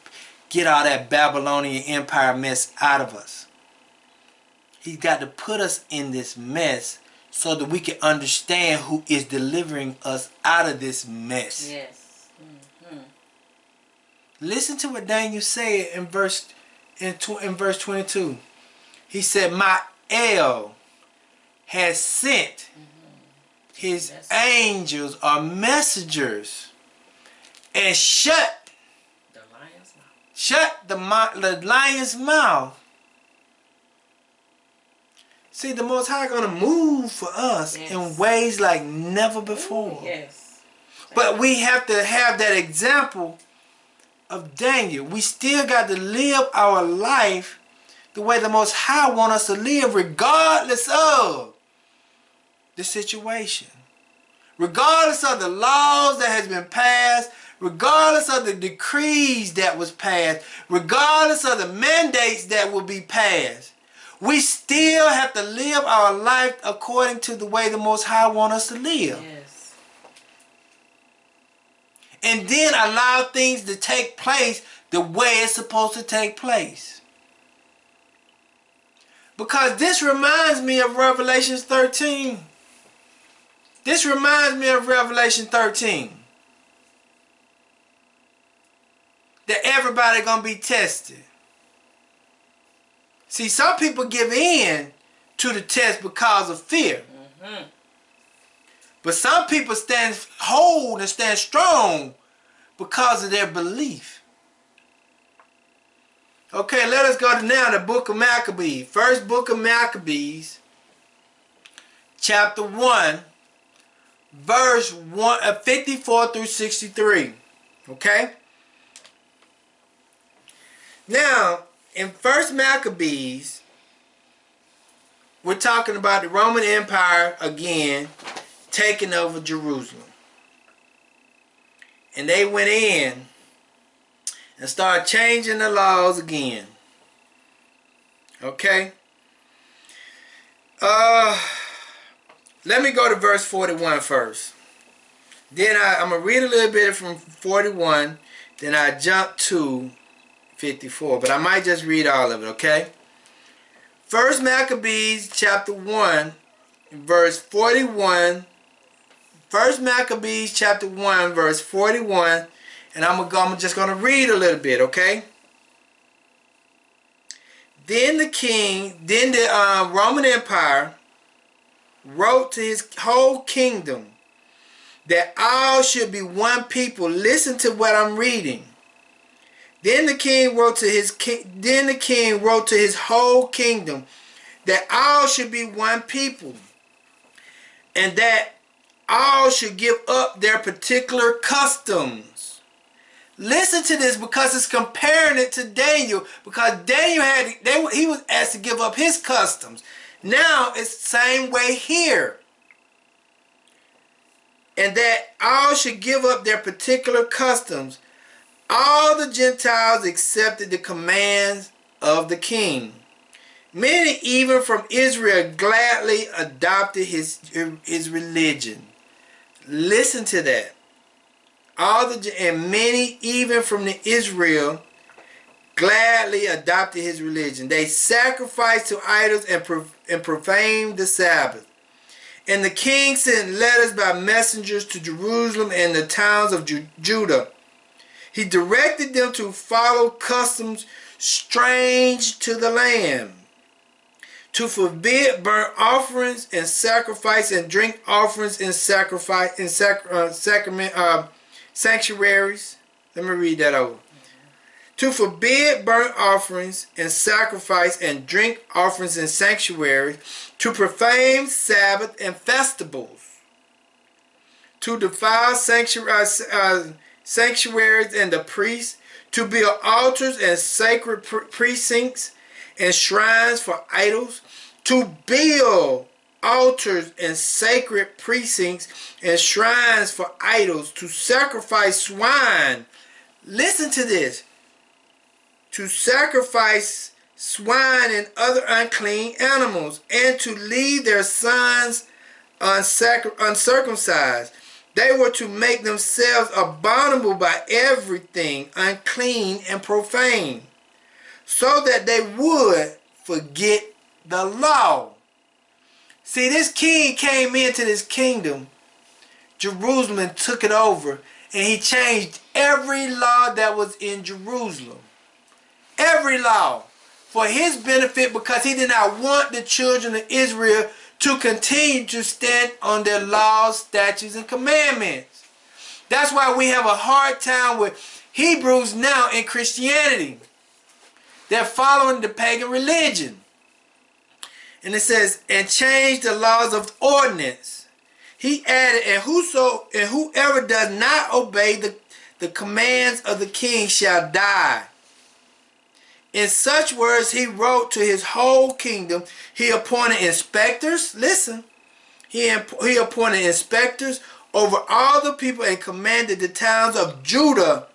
S2: get all that Babylonian Empire mess out of us. He's got to put us in this mess so that we can understand who is delivering us out of this mess.
S3: Yes. Mm-hmm.
S2: Listen to what Daniel said in verse 22. He said, my El has sent his angels or messengers and shut
S3: the lion's mouth.
S2: Shut the lion's mouth. See, the Most High going to move for us in ways like never before.
S3: Ooh, yes.
S2: But we have to have that example of Daniel. We still got to live our life the way the Most High want us to live, regardless of the situation. Regardless of the laws that has been passed, regardless of the decrees that was passed, regardless of the mandates that will be passed, we still have to live our life according to the way the Most High want us to live.
S3: Yes.
S2: And then allow things to take place the way it's supposed to take place. Because this reminds me of Revelation 13. This reminds me of Revelation 13. That everybody gonna be tested. See, some people give in to the test because of fear.
S3: Mm-hmm.
S2: But some people stand hold and stand strong because of their belief. Okay, let us go to now the book of Maccabees. First book of Maccabees, chapter 1, verse 54 through 63. Okay? Now, in First Maccabees, we're talking about the Roman Empire again taking over Jerusalem. And they went in and started changing the laws again. Okay? Let me go to verse 41 first. Then I'm going to read a little bit from 41. Then I jump to 54. But I might just read all of it, okay? First Maccabees chapter 1, verse 41. First Maccabees chapter 1, verse 41. And I'm just going to read a little bit, okay? Then the Roman Empire wrote to his whole kingdom that all should be one people. Listen to what I'm reading. Then the king wrote to his whole kingdom that all should be one people, and that all should give up their particular customs. Listen to this, because it's comparing it to Daniel, because Daniel he was asked to give up his customs. Now it's the same way here. And that all should give up their particular customs. All the Gentiles accepted the commands of the king. Many even from Israel gladly adopted his religion. Listen to that. And many even from the Israel gladly adopted his religion. They sacrificed to idols and profaned the Sabbath. And the king sent letters by messengers to Jerusalem and the towns of Judah. He directed them to follow customs strange to the land, to forbid burnt offerings and sacrifice and drink offerings in sanctuaries. Let me read that over. To forbid burnt offerings and sacrifice and drink offerings in sanctuaries, to profane Sabbath and festivals, to defile sanctuaries and the priests, to build altars and sacred precincts and shrines for idols, to build altars and sacred precincts and shrines for idols, to sacrifice swine. Listen to this. To sacrifice swine and other unclean animals, and to leave their sons uncircumcised. They were to make themselves abominable by everything unclean and profane, so that they would forget the law. See, this king came into this kingdom, Jerusalem, and took it over, and he changed every law that was in Jerusalem. Every law. For his benefit, because he did not want the children of Israel to continue to stand on their laws, statutes, and commandments. That's why we have a hard time with Hebrews now in Christianity. They're following the pagan religion. And it says, and change the laws of ordinance. He added, and whoever does not obey the commands of the king shall die. In such words he wrote to his whole kingdom. He appointed inspectors. Listen. He appointed inspectors over all the people and commanded the towns of Judah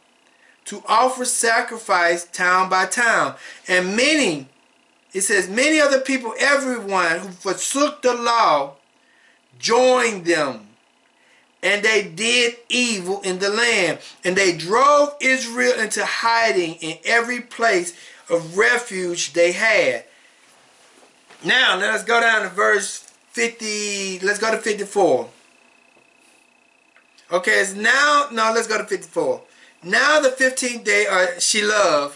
S2: to offer sacrifice town by town. And many, it says, many of the people, everyone who forsook the law, joined them. And they did evil in the land. And they drove Israel into hiding in every place of refuge they had. Now, let us go down to verse 50. Let's go to 54. Okay, it's now, no, let's go to 54. Now the 15th day of Shelov,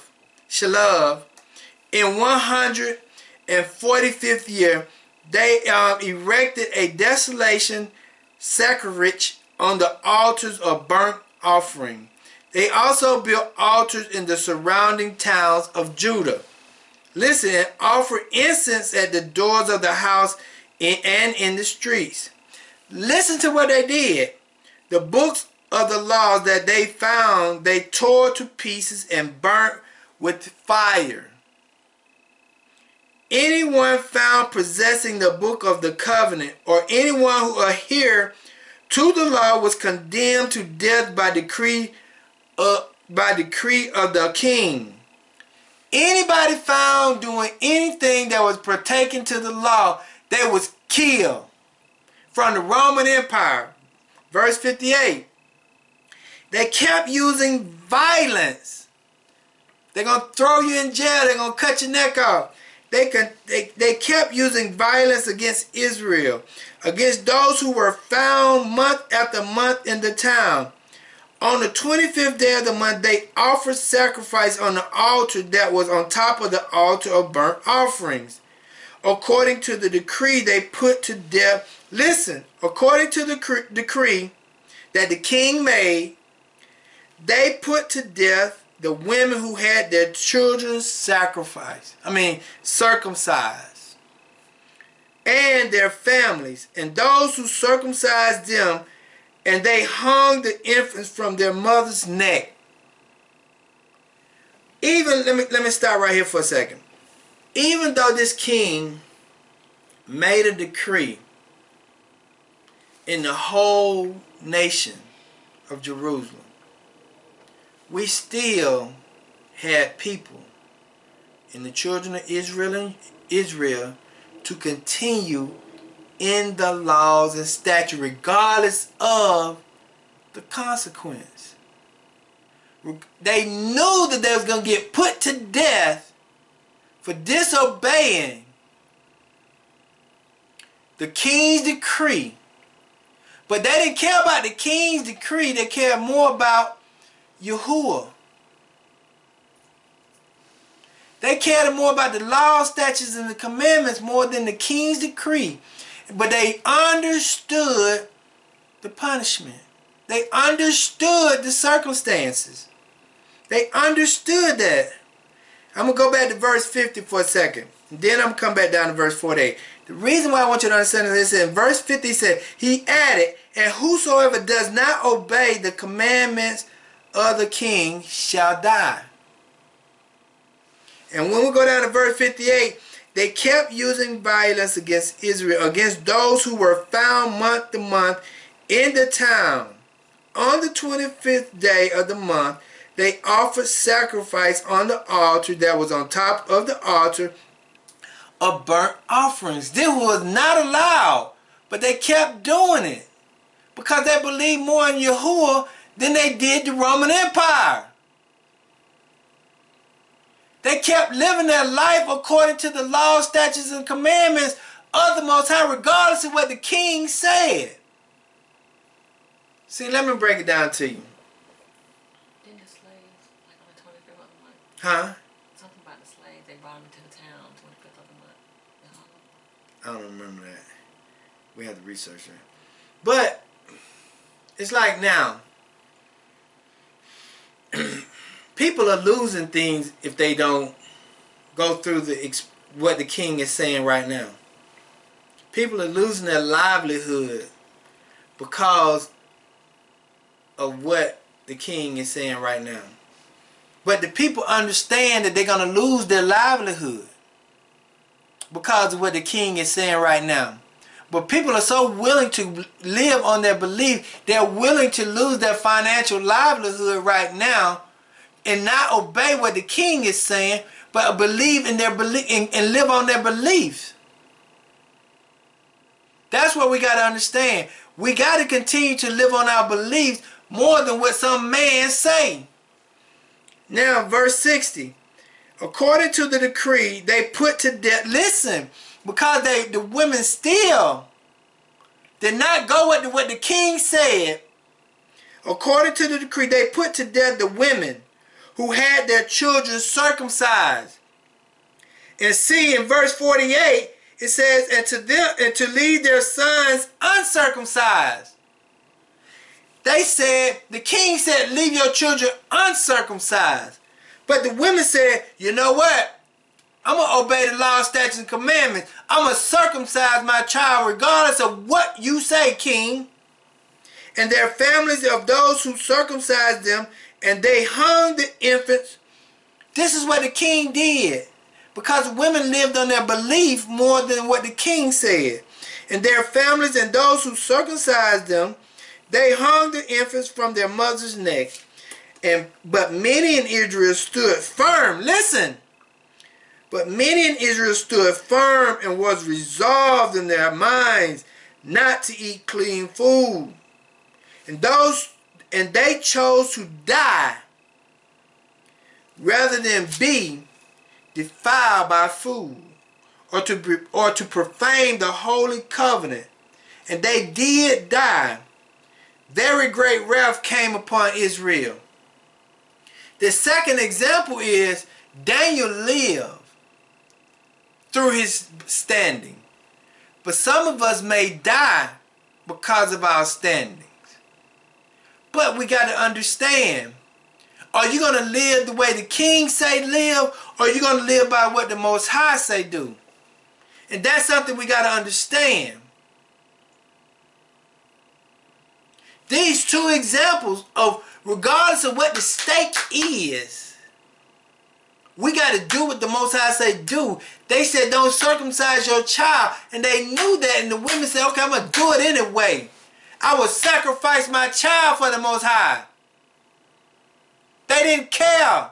S2: in 145th year, they erected a desolation sacrifice on the altars of burnt offering. They also built altars in the surrounding towns of Judah. Listen, and offered incense at the doors of the house and in the streets. Listen to what they did. The books of the laws that they found, they tore to pieces and burnt with fire. Anyone found possessing the book of the covenant, or anyone who adhered to the law, was condemned to death by decree of the king. Anybody found doing anything that was partaking to the law, they was killed. From the Roman Empire. Verse 58. They kept using violence. They're going to throw you in jail. They're going to cut your neck off. They kept using violence against Israel, against those who were found month after month in the town. On the 25th day of the month, they offered sacrifice on the altar that was on top of the altar of burnt offerings. According to the decree, they put to death. Listen, according to the decree that the king made, they put to death the women who had their children circumcised, and their families, and those who circumcised them, and they hung the infants from their mother's neck. Let me stop right here for a second. Even though this king made a decree in the whole nation of Jerusalem, we still had people in the children of Israel to continue in the laws and statutes regardless of the consequence. They knew that they was going to get put to death for disobeying the king's decree. But they didn't care about the king's decree. They cared more about Yahuwah. They cared more about the law, statutes, and the commandments more than the king's decree. But they understood the punishment. They understood the circumstances. They understood that. I'm going to go back to verse 50 for a second. Then I'm going to come back down to verse 48. The reason why I want you to understand this is in verse 50 it said, he added, and whosoever does not obey the commandments of the king shall die. And when we go down to verse 58, they kept using violence against Israel, against those who were found month to month in the town. On the 25th day of the month, they offered sacrifice on the altar that was on top of the altar of burnt offerings. This was not allowed, but they kept doing it because they believed more in Yahuwah than they did the Roman Empire. They kept living their life according to the laws, statutes, and commandments of the Most High, regardless of what the king said. See, let me break it down to you.
S3: Didn't the slaves, like on the 25th of the month?
S2: Huh?
S3: Something about the slaves, they brought them into the town 25th of the month.
S2: I don't remember that. We have to research that. But it's like now, people are losing things if they don't go through what the king is saying right now. People are losing their livelihood because of what the king is saying right now. But the people understand that they're going to lose their livelihood because of what the king is saying right now. But people are so willing to live on their belief, they're willing to lose their financial livelihood right now and not obey what the king is saying, but believe in their belief and live on their beliefs. That's what we got to understand. We got to continue to live on our beliefs more than what some man say. Now, verse 60. According to the decree, they put to death. Listen, because the women still did not go with what the king said. According to the decree, they put to death the women who had their children circumcised. And see, in verse 48, it says, and to leave their sons uncircumcised. They said, the king said, leave your children uncircumcised. But the women said, you know what? I'm going to obey the law, statutes, and commandments. I'm going to circumcise my child regardless of what you say, king. And their families of those who circumcised them, and they hung the infants. This is what the king did. Because women lived on their belief more than what the king said. And their families and those who circumcised them, they hung the infants from their mother's neck. But many in Israel stood firm. Listen. But many in Israel stood firm and was resolved in their minds not to eat clean food. And they chose to die rather than be defiled by food or to profane the holy covenant. And they did die. Very great wrath came upon Israel. The second example is Daniel lived through his standing. But some of us may die because of our standings. But we got to understand, are you going to live the way the king say live, or are you going to live by what the Most High say do? And that's something we got to understand. These two examples of, regardless of what the stake is, we got to do what the Most High say do. They said don't circumcise your child, and they knew that, and the women said, okay, I'm going to do it anyway. I will sacrifice my child for the Most High. They didn't care.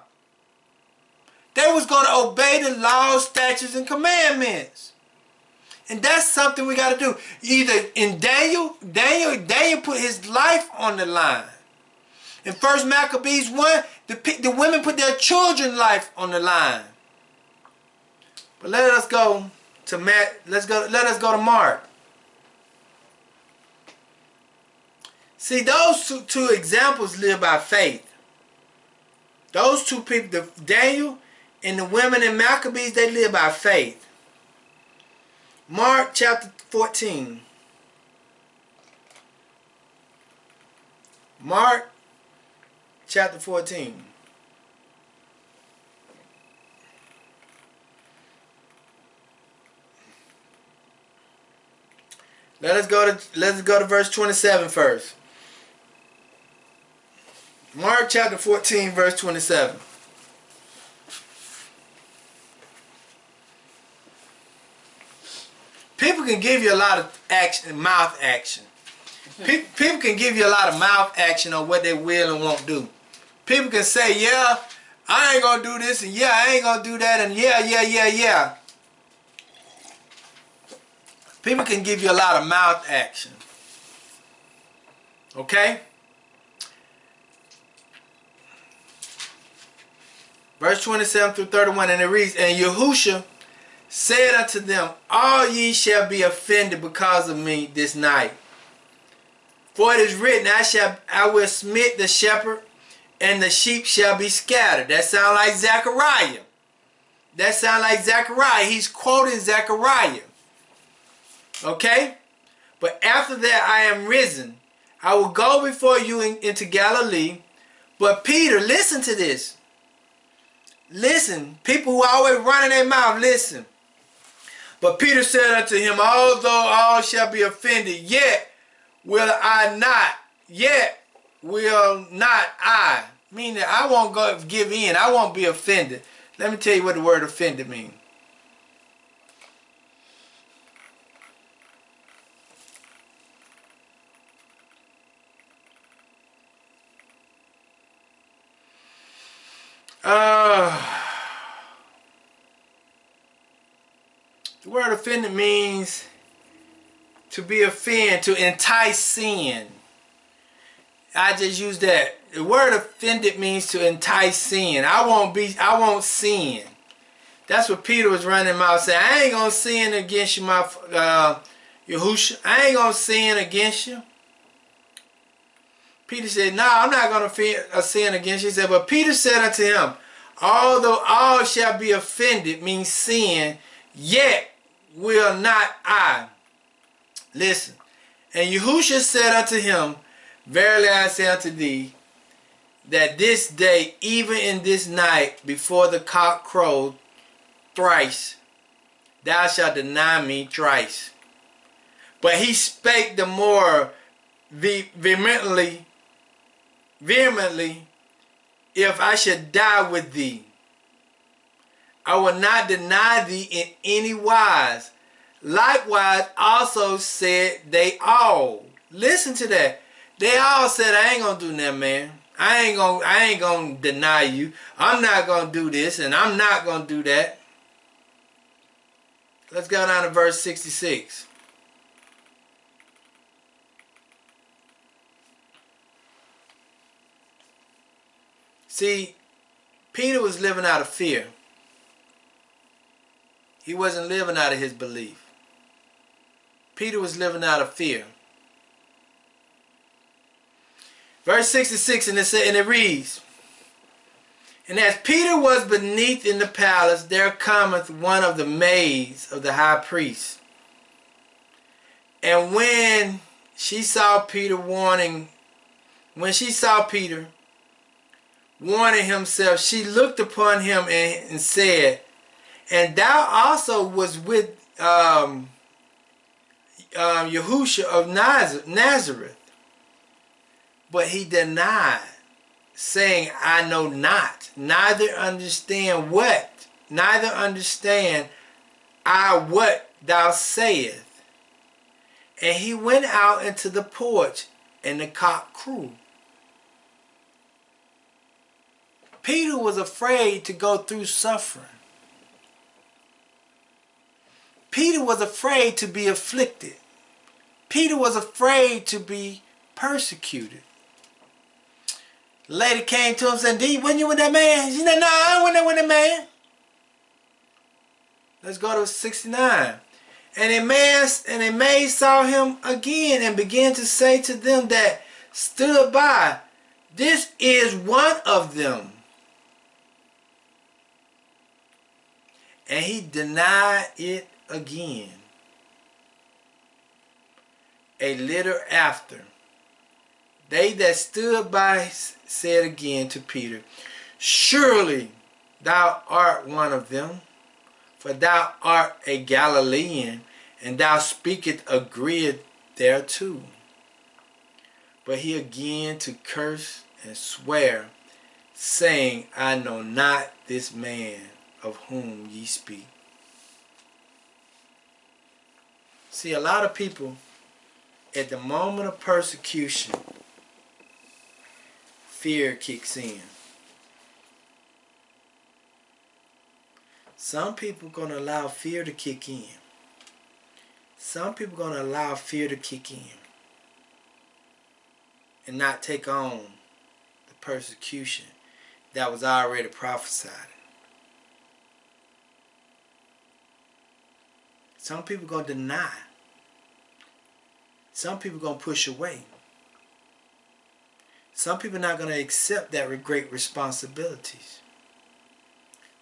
S2: They was going to obey the laws, statutes, and commandments. And that's something we got to do. Either in Daniel put his life on the line. In 1 Maccabees 1, the women put their children's life on the line. But let us go to let us go to Mark. See, those two examples live by faith. Those two people, Daniel and the women in Maccabees, they live by faith. Mark chapter 14. Mark chapter 14. Let's go to verse 27 first. Mark chapter 14, verse 27. People can give you a lot of action, mouth action. People can give you a lot of mouth action on what they will and won't do. People can say, yeah, I ain't gonna do this, and yeah, I ain't gonna do that, and yeah. People can give you a lot of mouth action. Okay? Verse 27 through 31, and it reads, and Yahushua said unto them, all ye shall be offended because of me this night. For it is written, I will smite the shepherd, and the sheep shall be scattered. That sounds like Zechariah. That sounds like Zechariah. He's quoting Zechariah. Okay? But after that I am risen. I will go before you into Galilee. But Peter, listen to this. Listen. People who always running their mouth, listen. But Peter said unto him, although all shall be offended, yet will I not. Yet will not I. Meaning I won't go give in. I won't be offended. Let me tell you what the word offended means. The word offended means to be offended, to entice sin. I just use that. The word offended means to entice sin. I won't sin. That's what Peter was running mouth saying. I ain't gonna sin against you, my Yahushua. I ain't gonna sin against you. Peter said, no, I'm not gonna sin against you. He said, but Peter said unto him, although all shall be offended, means sin, yet will not I. Listen. And Yahushua said unto him, verily I say unto thee, that this day, even in this night, before the cock crow thrice, thou shalt deny me thrice. But he spake the more vehemently, if I should die with thee, I will not deny thee in any wise. Likewise also said they all. Listen to that. They all said, I ain't gonna do that, man. I ain't gonna deny you. I'm not gonna do this, and I'm not gonna do that. Let's go down to verse 66. See, Peter was living out of fear. He wasn't living out of his belief. Peter was living out of fear. Verse 66, and it reads, and as Peter was beneath in the palace, there cometh one of the maids of the high priest. And when she saw Peter warning himself, she looked upon him and said, and thou also was with Yahushua of Nazareth. But he denied, saying, I know not, neither understand I what thou sayest. And he went out into the porch, and the cock crew. Peter was afraid to go through suffering. Peter was afraid to be afflicted. Peter was afraid to be persecuted. The lady came to him and said, D, wasn't you with that man? He said, no, I wasn't with that man. Let's go to 69. And a maid saw him again and began to say to them that stood by, this is one of them. And he denied it again. A little after, they that stood by said again to Peter, surely thou art one of them, for thou art a Galilean, and thou speakest there too. But he again to curse and swear, saying, I know not this man of whom ye speak. See, a lot of people, at the moment of persecution, fear kicks in. Some people are going to allow fear to kick in. Some people are going to allow fear to kick in and not take on the persecution that was already prophesied. Some people are going to deny. Some people are going to push away. Some people are not going to accept that great responsibilities.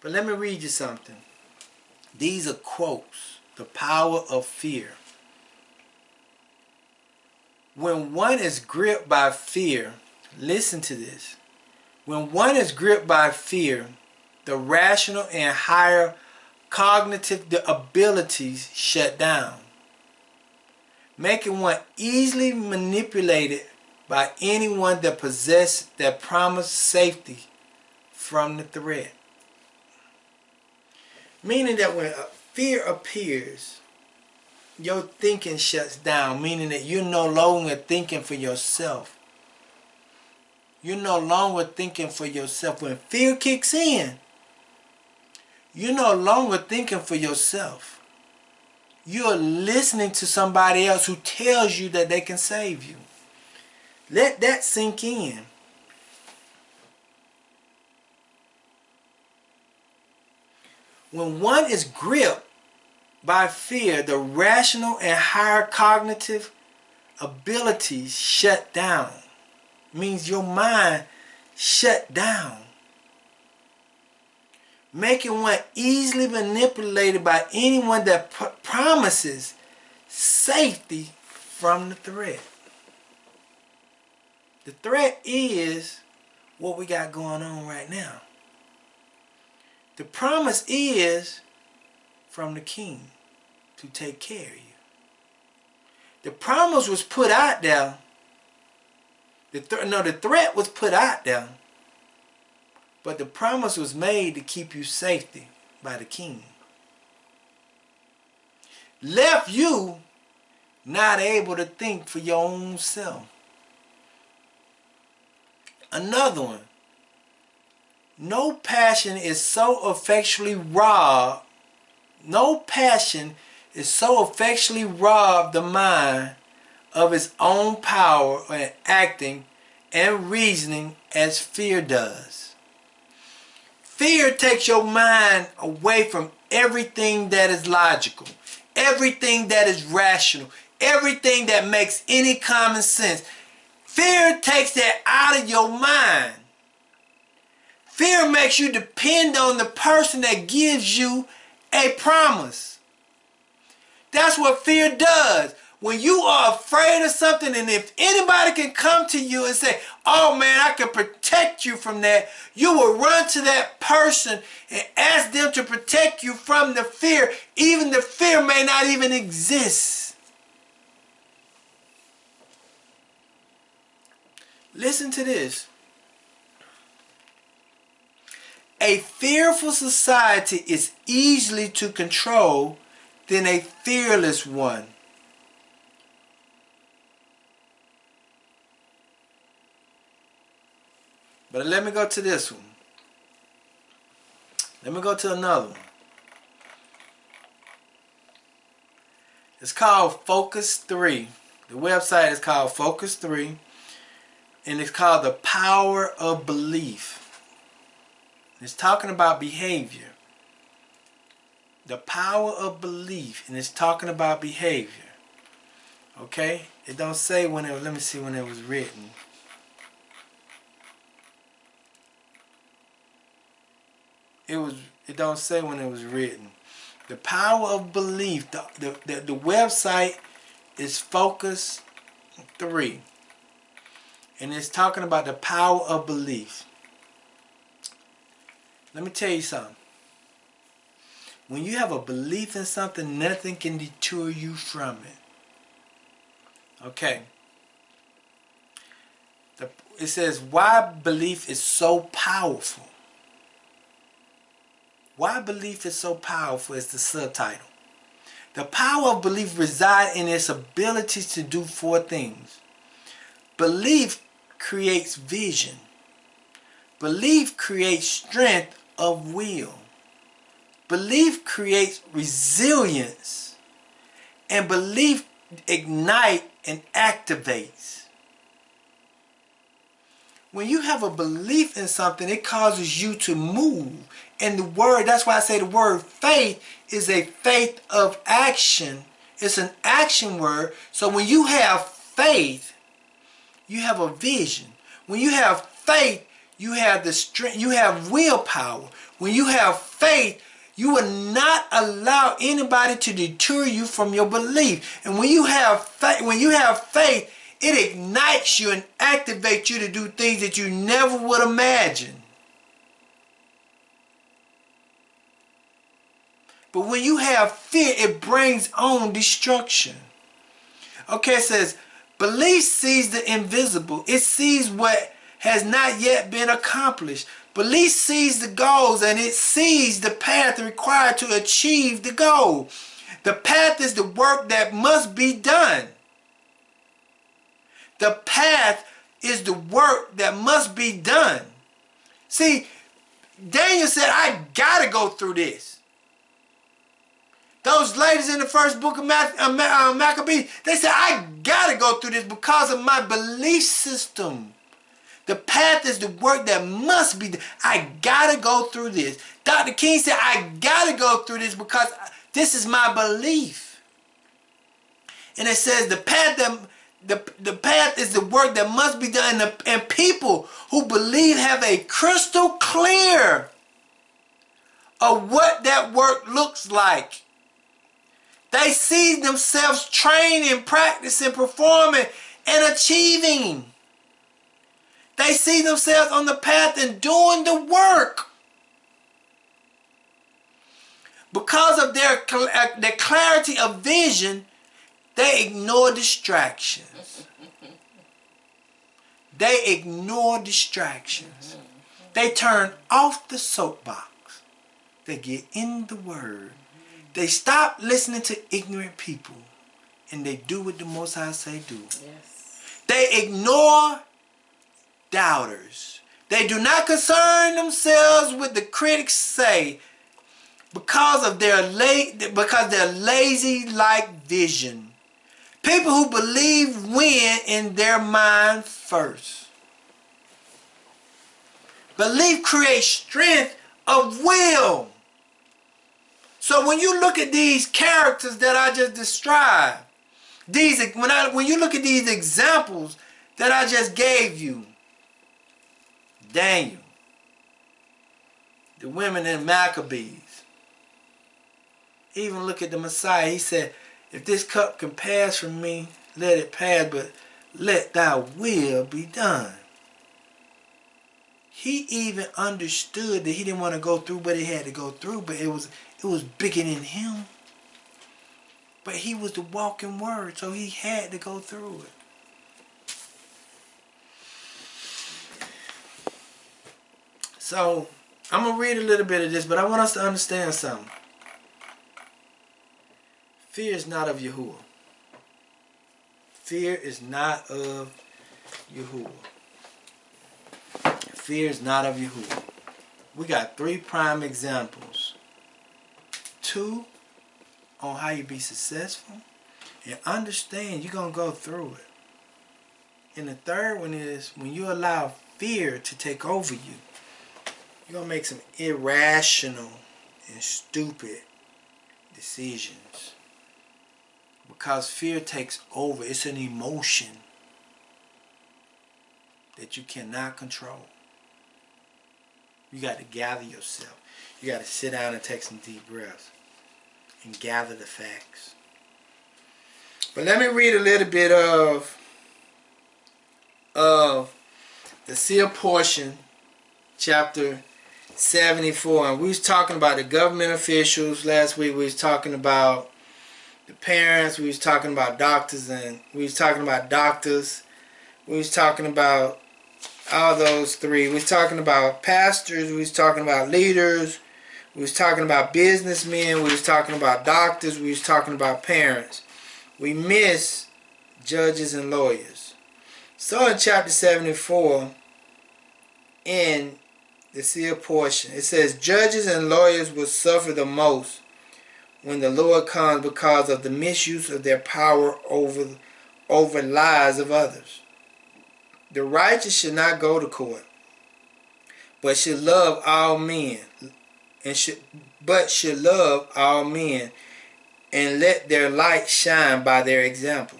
S2: But let me read you something. These are quotes. The power of fear. When one is gripped by fear, listen to this. When one is gripped by fear, the rational and higher cognitive abilities shut down, making one easily manipulated by anyone that promised safety from the threat. Meaning that when fear appears, your thinking shuts down, meaning that you're no longer thinking for yourself. You're no longer thinking for yourself. When fear kicks in, you're no longer thinking for yourself. You're listening to somebody else who tells you that they can save you. Let that sink in. When one is gripped by fear, the rational and higher cognitive abilities shut down. Means your mind shut down, making one easily manipulated by anyone that promises safety from the threat. The threat is what we got going on right now. The promise is from the King to take care of you. The promise was put out there. The threat was put out there, but the promise was made to keep you safety by the King. Left you not able to think for your own self. Another one. No passion is so effectually robbed. No passion is so effectually robbed the mind of its own power in acting and reasoning as fear does. Fear takes your mind away from everything that is logical, everything that is rational, everything that makes any common sense. Fear takes that out of your mind. Fear makes you depend on the person that gives you a promise. That's what fear does. When you are afraid of something, and if anybody can come to you and say, oh man, I can protect you from that, you will run to that person and ask them to protect you from the fear. Even the fear may not even exist. Listen to this. A fearful society is easily to control than a fearless one. But let me go to this one. Let me go to another one. It's called Focus 3. The website is called Focus 3. And it's called The Power of Belief. It's talking about behavior. The power of belief. And it's talking about behavior. Okay? It don't say when it was, let me see when it was written. It don't say when it was written. The power of belief. The website is Focus 3. And it's talking about the power of belief. Let me tell you something. When you have a belief in something, nothing can deter you from it. Okay. It says, why belief is so powerful. Why belief is so powerful is the subtitle. The power of belief resides in its ability to do four things. Belief creates vision. Belief creates strength of will. Belief creates resilience. And belief ignites and activates. When you have a belief in something, it causes you to move. And the word, that's why I say the word faith is a faith of action. It's an action word. So when you have faith, you have a vision. When you have faith, you have the strength, you have willpower. When you have faith, you will not allow anybody to deter you from your belief. And when you have faith, it ignites you and activates you to do things that you never would imagine. But when you have fear, it brings on destruction. Okay, it says, belief sees the invisible. It sees what has not yet been accomplished. Belief sees the goals and it sees the path required to achieve the goal. The path is the work that must be done. The path is the work that must be done. See, Daniel said, I gotta go through this. Those ladies in the first book of Maccabees, they said, I gotta go through this because of my belief system. The path is the work that must be done. I gotta go through this. Dr. King said, I gotta go through this because this is my belief. And it says the path is the work that must be done. And people who believe have a crystal clear of what that work looks like. They see themselves training, practicing, performing, and achieving. They see themselves on the path and doing the work. Because of their clarity of vision, they ignore distractions. They ignore distractions. They turn off the soapbox. They get in the Word. They stop listening to ignorant people. And they do what the Most High say do.
S3: Yes.
S2: They ignore doubters. They do not concern themselves with the critics say because they're lazy like vision. People who believe win in their mind first. Belief creates strength of will. So when you look at these characters that I just described, when you look at these examples that I just gave you, Daniel, the women in Maccabees, even look at the Messiah. He said, if this cup can pass from me, let it pass, but let thy will be done. He even understood that he didn't want to go through what he had to go through, but it was bigger than him. But he was the walking word, so he had to go through it. So, I'm going to read a little bit of this, but I want us to understand something. Fear is not of Yahuwah. Fear is not of Yahuwah. Fear is not of Yahuwah. We got 3 prime examples. 2 on how you be successful. And understand you're going to go through it. And the third one is when you allow fear to take over you, you're going to make some irrational and stupid decisions. Because fear takes over. It's an emotion that you cannot control. You got to gather yourself. You got to sit down and take some deep breaths and gather the facts. But let me read a little bit of the sealed portion, chapter 74. And we was talking about the government officials last week. We was talking about the parents. We was talking about doctors, and we was talking about doctors. We was talking about all those three. We was talking about pastors. We was talking about leaders. We was talking about businessmen. We was talking about doctors. We was talking about parents. We miss judges and lawyers. So in chapter 74, in the sealed portion, it says, judges and lawyers will suffer the most when the Lord comes because of the misuse of their power over lives of others. The righteous should not go to court, but should love all men, and let their light shine by their example.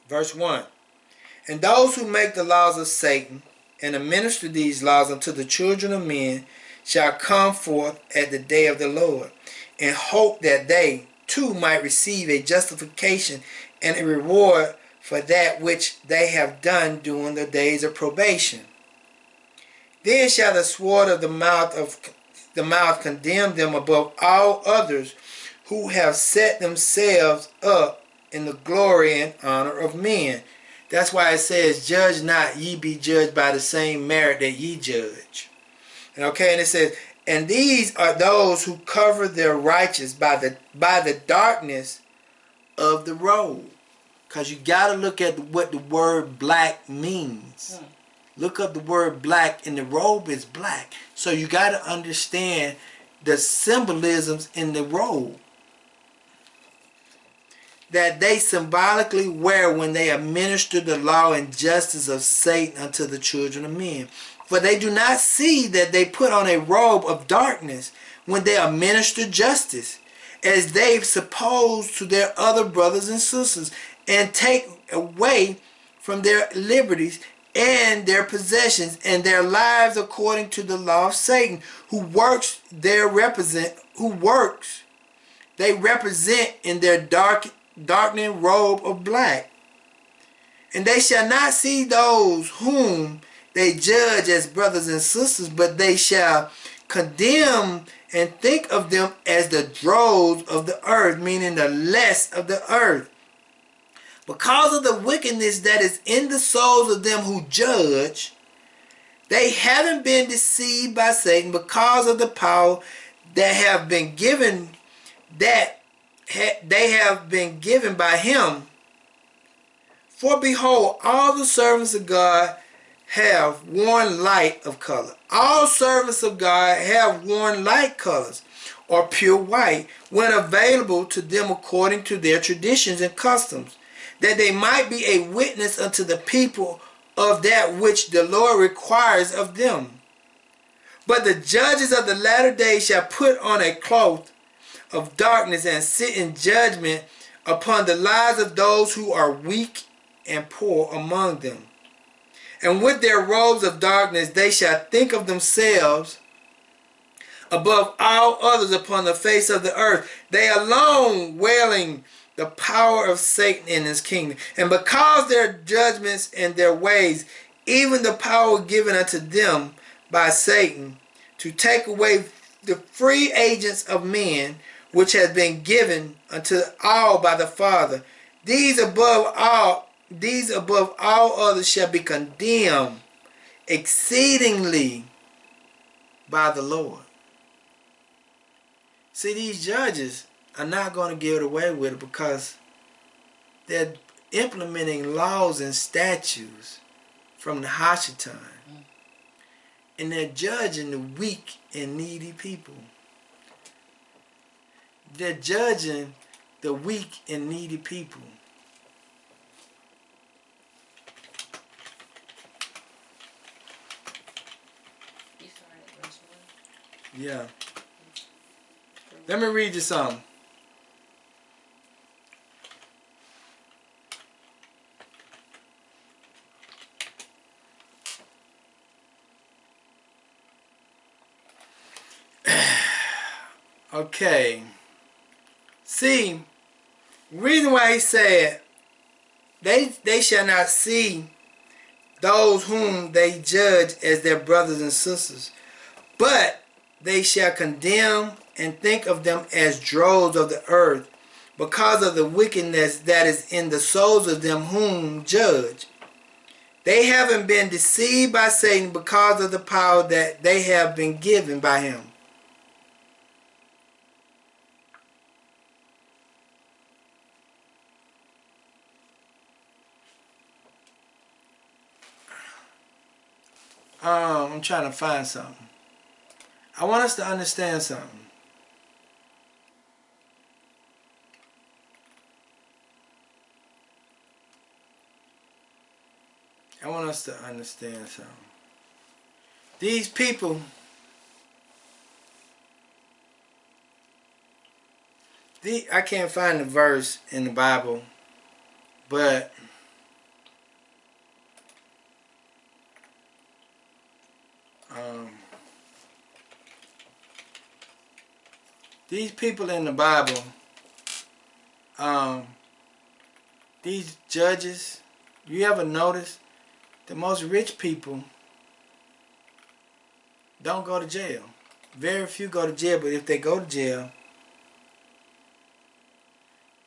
S2: Verse 1. And those who make the laws of Satan and administer these laws unto the children of men shall come forth at the day of the Lord, and hope that they too might receive a justification and a reward for that which they have done during the days of probation. Then shall the sword of the mouth condemn them above all others who have set themselves up in the glory and honor of men. That's why it says, judge not, ye be judged by the same merit that ye judge. And it says, and these are those who cover their righteous by the darkness of the robe. Because you got to look at what the word black means. Look up the word black, and the robe is black. So you got to understand the symbolisms in the robe that they symbolically wear when they administer the law and justice of Satan unto the children of men. For they do not see that they put on a robe of darkness when they administer justice, as they suppose to their other brothers and sisters, and take away from their liberties and their possessions and their lives according to the law of Satan, they represent in their darkening robe of black. And they shall not see those whom they judge as brothers and sisters, but they shall condemn and think of them as the dross of the earth, meaning the less of the earth. Because of the wickedness that is in the souls of them who judge, they haven't been deceived by Satan, because of the power that have been given, they have been given by him. For behold, all the servants of God have worn light of color. All servants of God have worn light colors, or pure white, when available to them according to their traditions and customs, that they might be a witness unto the people of that which the Lord requires of them. But the judges of the latter days shall put on a cloth of darkness, and sit in judgment upon the lives of those who are weak and poor among them. And with their robes of darkness they shall think of themselves above all others upon the face of the earth, they alone wailing the power of Satan in his kingdom. And because their judgments and their ways, even the power given unto them by Satan to take away the free agents of men, which has been given unto all by the Father, these above all others shall be condemned exceedingly by the Lord. See, these judges are not going to get away with it, because they're implementing laws and statutes from the Hashatan, and they're judging the weak and needy people. They're judging the weak and needy people. Yeah. Let me read you something. Okay. See, reason why he said they shall not see those whom they judge as their brothers and sisters, but they shall condemn and think of them as dross of the earth, because of the wickedness that is in the souls of them whom judge. They haven't been deceived by Satan because of the power that they have been given by him. I'm trying to find something. I want us to understand something. I want us to understand something. These people, I can't find the verse in the Bible, but these people in the Bible, these judges, you ever notice the most rich people don't go to jail? Very few go to jail, but if they go to jail,